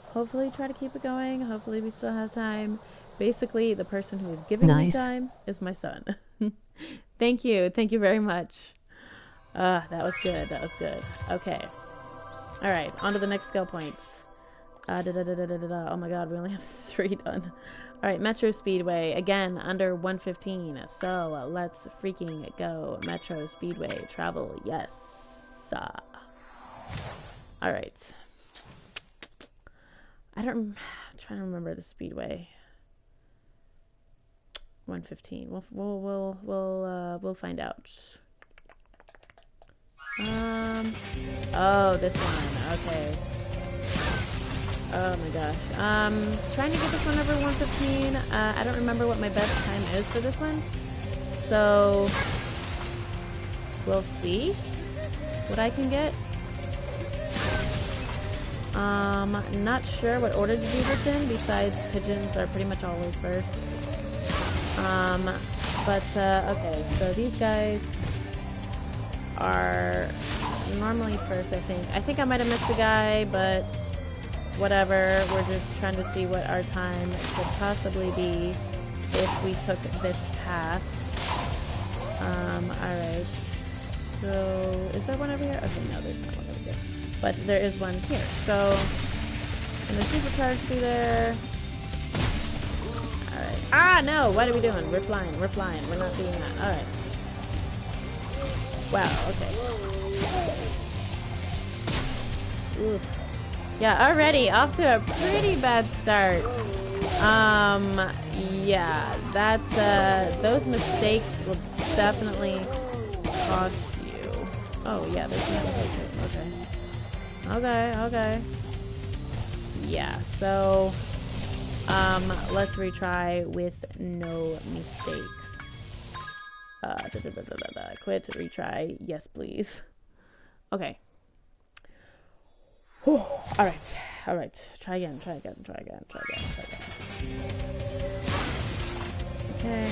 hopefully try to keep it going. Hopefully we still have time. Basically, the person who is giving me time is my son. Thank you very much. That was good, that was good. Okay. Alright, on to the next skill points. Oh my god, we only have 3 done. Alright, Metro Speedway, again, under 115. So, let's freaking go. Metro Speedway, travel, yes. Alright. I'm trying to remember the Speedway. 115. We'll find out. Oh, this one, okay. Oh my gosh. Trying to get this one over 115. I don't remember what my best time is for this one. So, we'll see what I can get. Not sure what order to do this in, besides pigeons are pretty much always first. Okay, so these guys are normally first, I think. I think I might have missed a guy, but whatever. We're just trying to see what our time could possibly be if we took this path. Alright. So, is there one over here? Okay, no, there's not one over here. But there is one here. So, and the supercharge through there. Alright. Ah, no! What are we doing? We're flying. We're flying. We're not doing that. Alright. Wow, okay. Oof. Yeah, already off to a pretty bad start. Yeah, that's, those mistakes will definitely cost you. Oh, yeah, there's another picture. Okay. Yeah, so, let's retry with no mistakes. Quit, retry, yes please. Okay. Alright. Try again. Okay.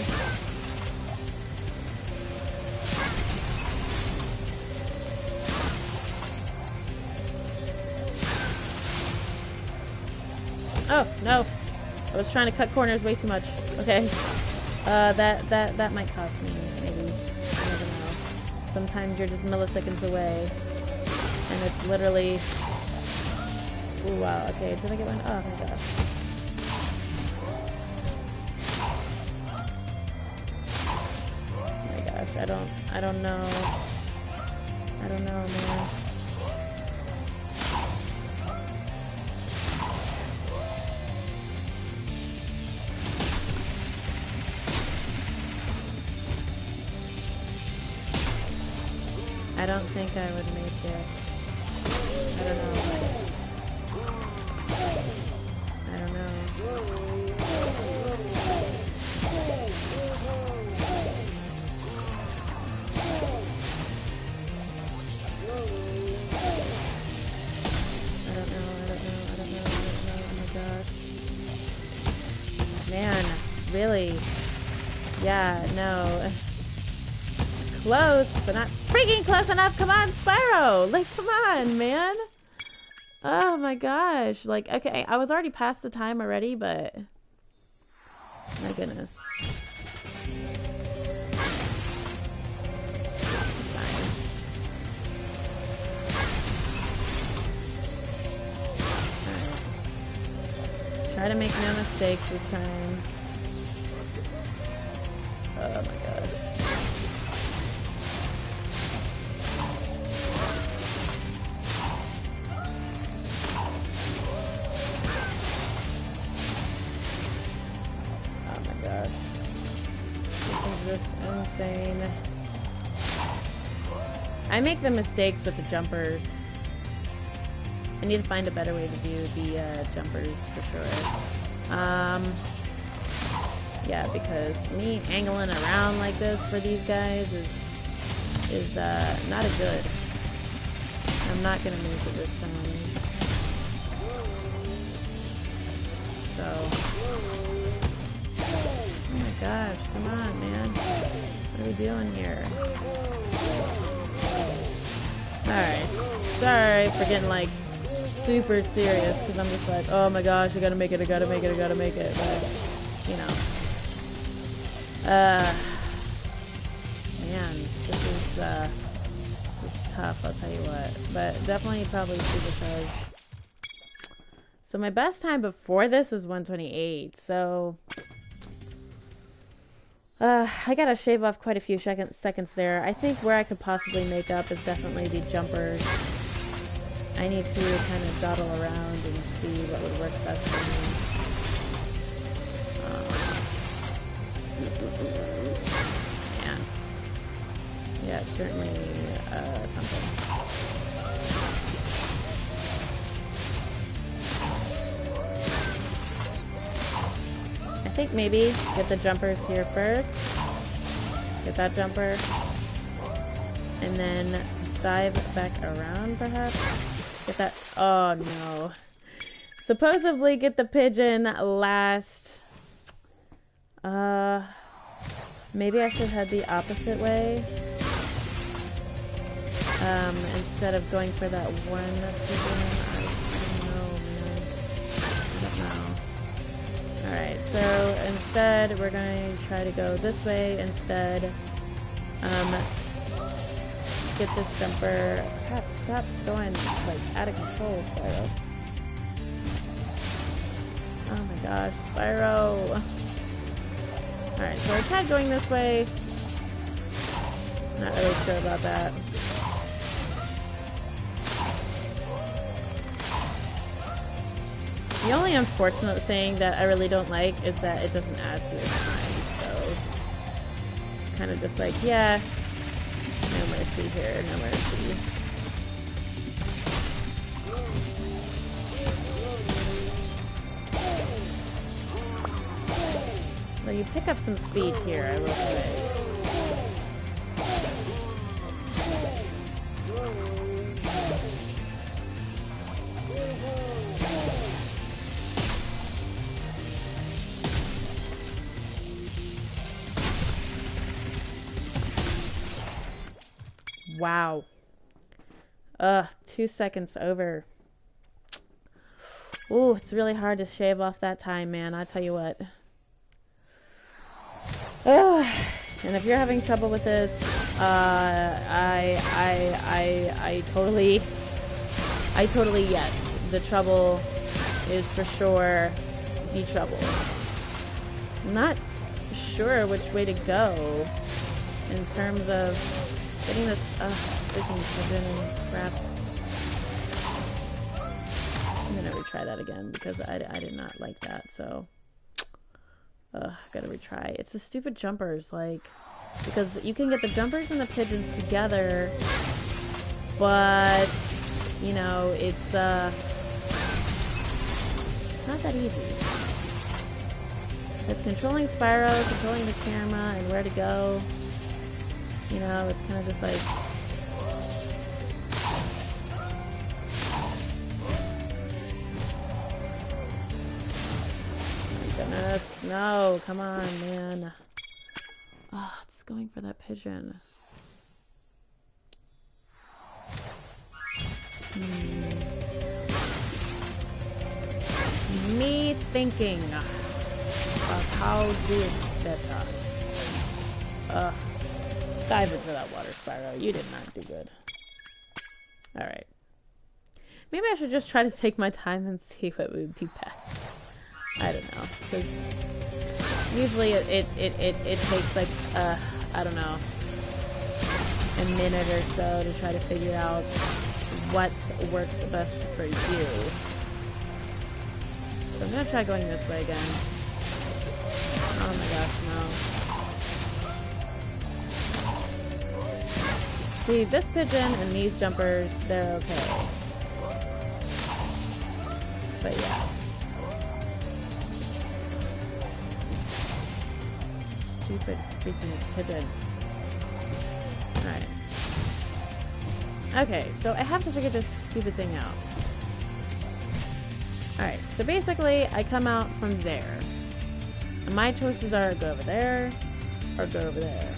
Oh, no. I was trying to cut corners way too much. Okay. That might cost me, maybe. I never know. Sometimes you're just milliseconds away. And it's literally... Ooh, wow, okay, did I get one? Oh my gosh. Oh my gosh, I don't know. I don't know, man. I don't think I would make it. I don't know. I don't know. Oh my gosh. Man, really? Yeah, no. Close, but not freaking close enough. Come on, Spyro! Like, come on, man. Oh my gosh. Like, okay, I was already past the time already, but... My goodness. Try to make no mistakes this time. Oh my god. Oh my god. This is just insane. I make the mistakes with the jumpers. I need to find a better way to do the jumpers for sure. Yeah, because me angling around like this for these guys is not a good. I'm not gonna make it this time. So, oh my gosh, come on, man. What are we doing here? Alright, sorry for getting like super serious, because I'm just like, oh my gosh, I gotta make it, I gotta make it, I gotta make it, but, you know. Man, this is tough, I'll tell you what. But definitely probably supercharged. So my best time before this is 128, so... I gotta shave off quite a few seconds there. I think where I could possibly make up is definitely the jumpers. I need to kind of dawdle around and see what would work best for me. Man. Yeah, certainly something. I think maybe get the jumpers here first. Get that jumper. And then dive back around, perhaps? Get that. Oh no. Supposedly get the pigeon last. Maybe I should head the opposite way. Instead of going for that one pigeon. I don't know, man. I don't know. Alright, so instead we're going to try to go this way instead. Get this jumper. God, stop going like out of control, Spyro. Oh my gosh, Spyro. Alright, so I tried going this way. Not really sure about that. The only unfortunate thing that I really don't like is that it doesn't add to your time, so kind of just like, yeah, no mercy here, no mercy. Well, you pick up some speed here, I will say. Wow. 2 seconds over. Ooh, it's really hard to shave off that time, man. I tell you what. And if you're having trouble with this, I totally yes. The trouble is for sure the trouble. I'm not sure which way to go in terms of getting this freaking pigeon crap. I'm gonna retry that again because I did not like that, so gotta retry. It's the stupid jumpers, like, because you can get the jumpers and the pigeons together, but you know, it's not that easy. It's controlling Spyro, controlling the camera, and where to go. You know, it's kind of just like... Oh my goodness. No, come on, man. Oh, it's going for that pigeon. Me thinking of how to do it better. Dive into that water, Spyro. You did not do good. Alright. Maybe I should just try to take my time and see what would be best. I don't know, because usually it takes like, I don't know, a minute or so to try to figure out what works the best for you. So I'm gonna try going this way again. Oh my gosh, no. See, this pigeon and these jumpers, they're okay. But yeah. Stupid freaking pigeon. Alright. Okay, so I have to figure this stupid thing out. Alright, so basically, I come out from there. And my choices are go over there, or go over there.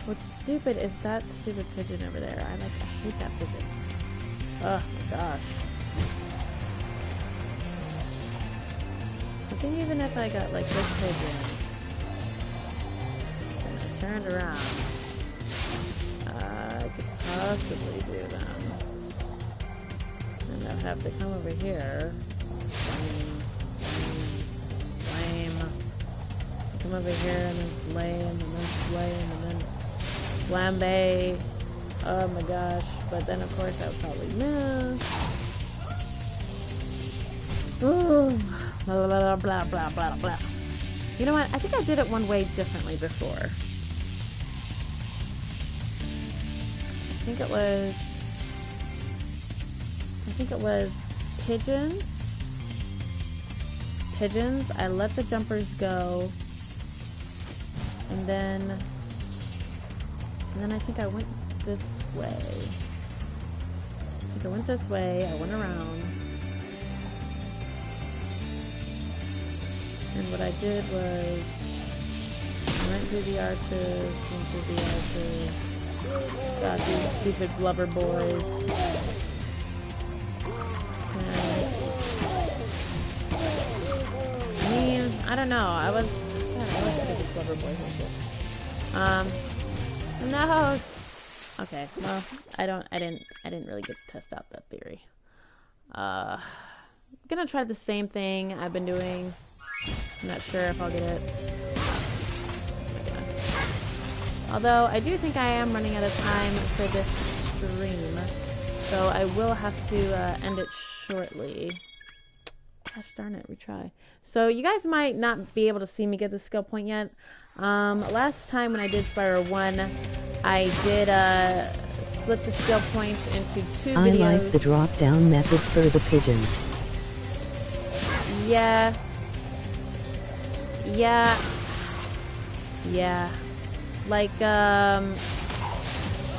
What's stupid is that stupid pigeon over there. I hate that pigeon. Oh my gosh. I think even if I got like this pigeon, and I turned around, I could possibly do them. And I'd have to come over here. Flame. Come over here and then flame and then flame and then flambe. Oh my gosh. But then of course I would probably miss. Ooh. Blah, blah, blah, blah, blah, blah. You know what? I think I did it one way differently before. I think it was pigeons. Pigeons. I let the jumpers go. And then I think I went this way. I think I went this way. I went around. And what I did was, I went through the arches, got these stupid blubber boys. And, I mean, I don't know, I was stupid blubber boys and shit. No! Okay, well, I didn't really get to test out that theory. I'm gonna try the same thing I've been doing. I'm not sure if I'll get it. Although, I do think I am running out of time for this stream. So I will have to end it shortly. Gosh darn it, retry. So you guys might not be able to see me get the skill point yet. Last time when I did Spyro 1, I did split the skill points into 2 videos. I like the drop-down method for the pigeons. Yeah.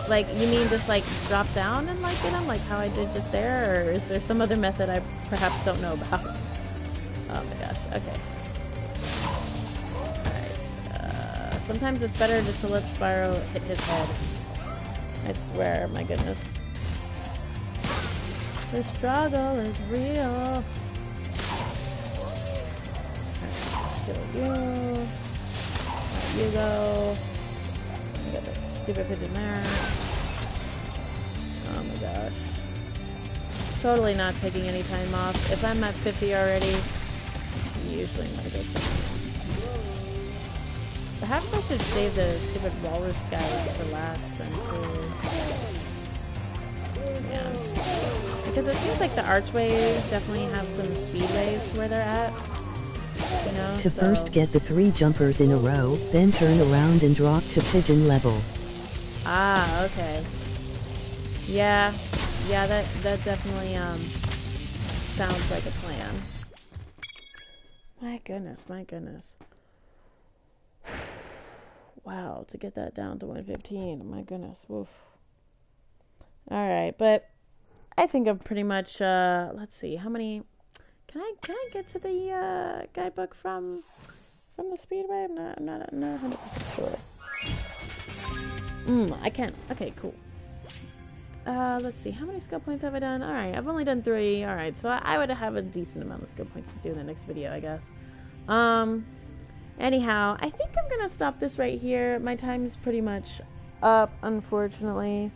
Like, you mean just, like, drop down and, like, get them, like how I did just there? Or is there some other method I perhaps don't know about? Oh my gosh, okay. Alright, sometimes it's better just to let Spyro hit his head. I swear, my goodness. The struggle is real. Kill you. There you go. I got that stupid pigeon there. Oh my gosh. Totally not taking any time off. If I'm at 50 already, usually I'm gonna go somewhere. Perhaps I should save the stupid walrus guys for last then too. Yeah. Because it seems like the archways definitely have some speedways where they're at. You know, to first get the 3 jumpers in a row, then turn around and drop to pigeon level. Ah, okay. Yeah, that definitely sounds like a plan. My goodness. Wow, to get that down to 115, my goodness, woof. Alright, but I think I'm pretty much, let's see, how many... Can I get to the guidebook from the speedway? I'm not 100% sure. I can. Okay, cool. Let's see. How many skill points have I done? Alright, I've only done 3. Alright, so I would have a decent amount of skill points to do in the next video, I guess. Anyhow, I think I'm gonna stop this right here. My time's pretty much up, unfortunately.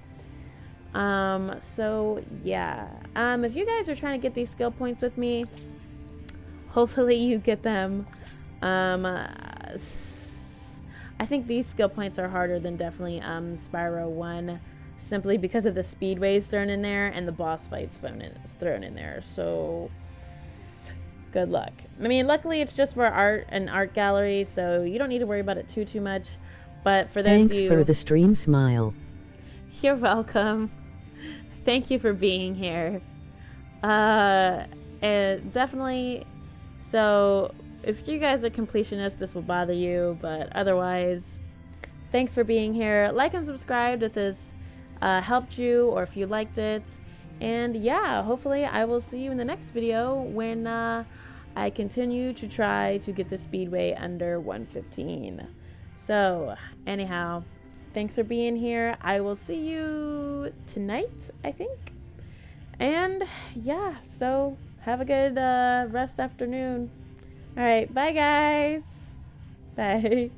So yeah. If you guys are trying to get these skill points with me, hopefully you get them. I think these skill points are harder than definitely Spyro 1, simply because of the speedways thrown in there and the boss fights thrown in there. So good luck. I mean, luckily it's just for an art gallery, so you don't need to worry about it too much. But for those Thanks of you, for the stream smile. you're welcome. Thank you for being here. Definitely. So, if you guys are completionists, this will bother you, but otherwise, thanks for being here. Like and subscribe if this helped you or if you liked it. And yeah, hopefully I will see you in the next video when I continue to try to get the speedway under 115. So, anyhow, thanks for being here. I will see you tonight, I think. And yeah, so have a good rest afternoon. Alright, bye guys. Bye.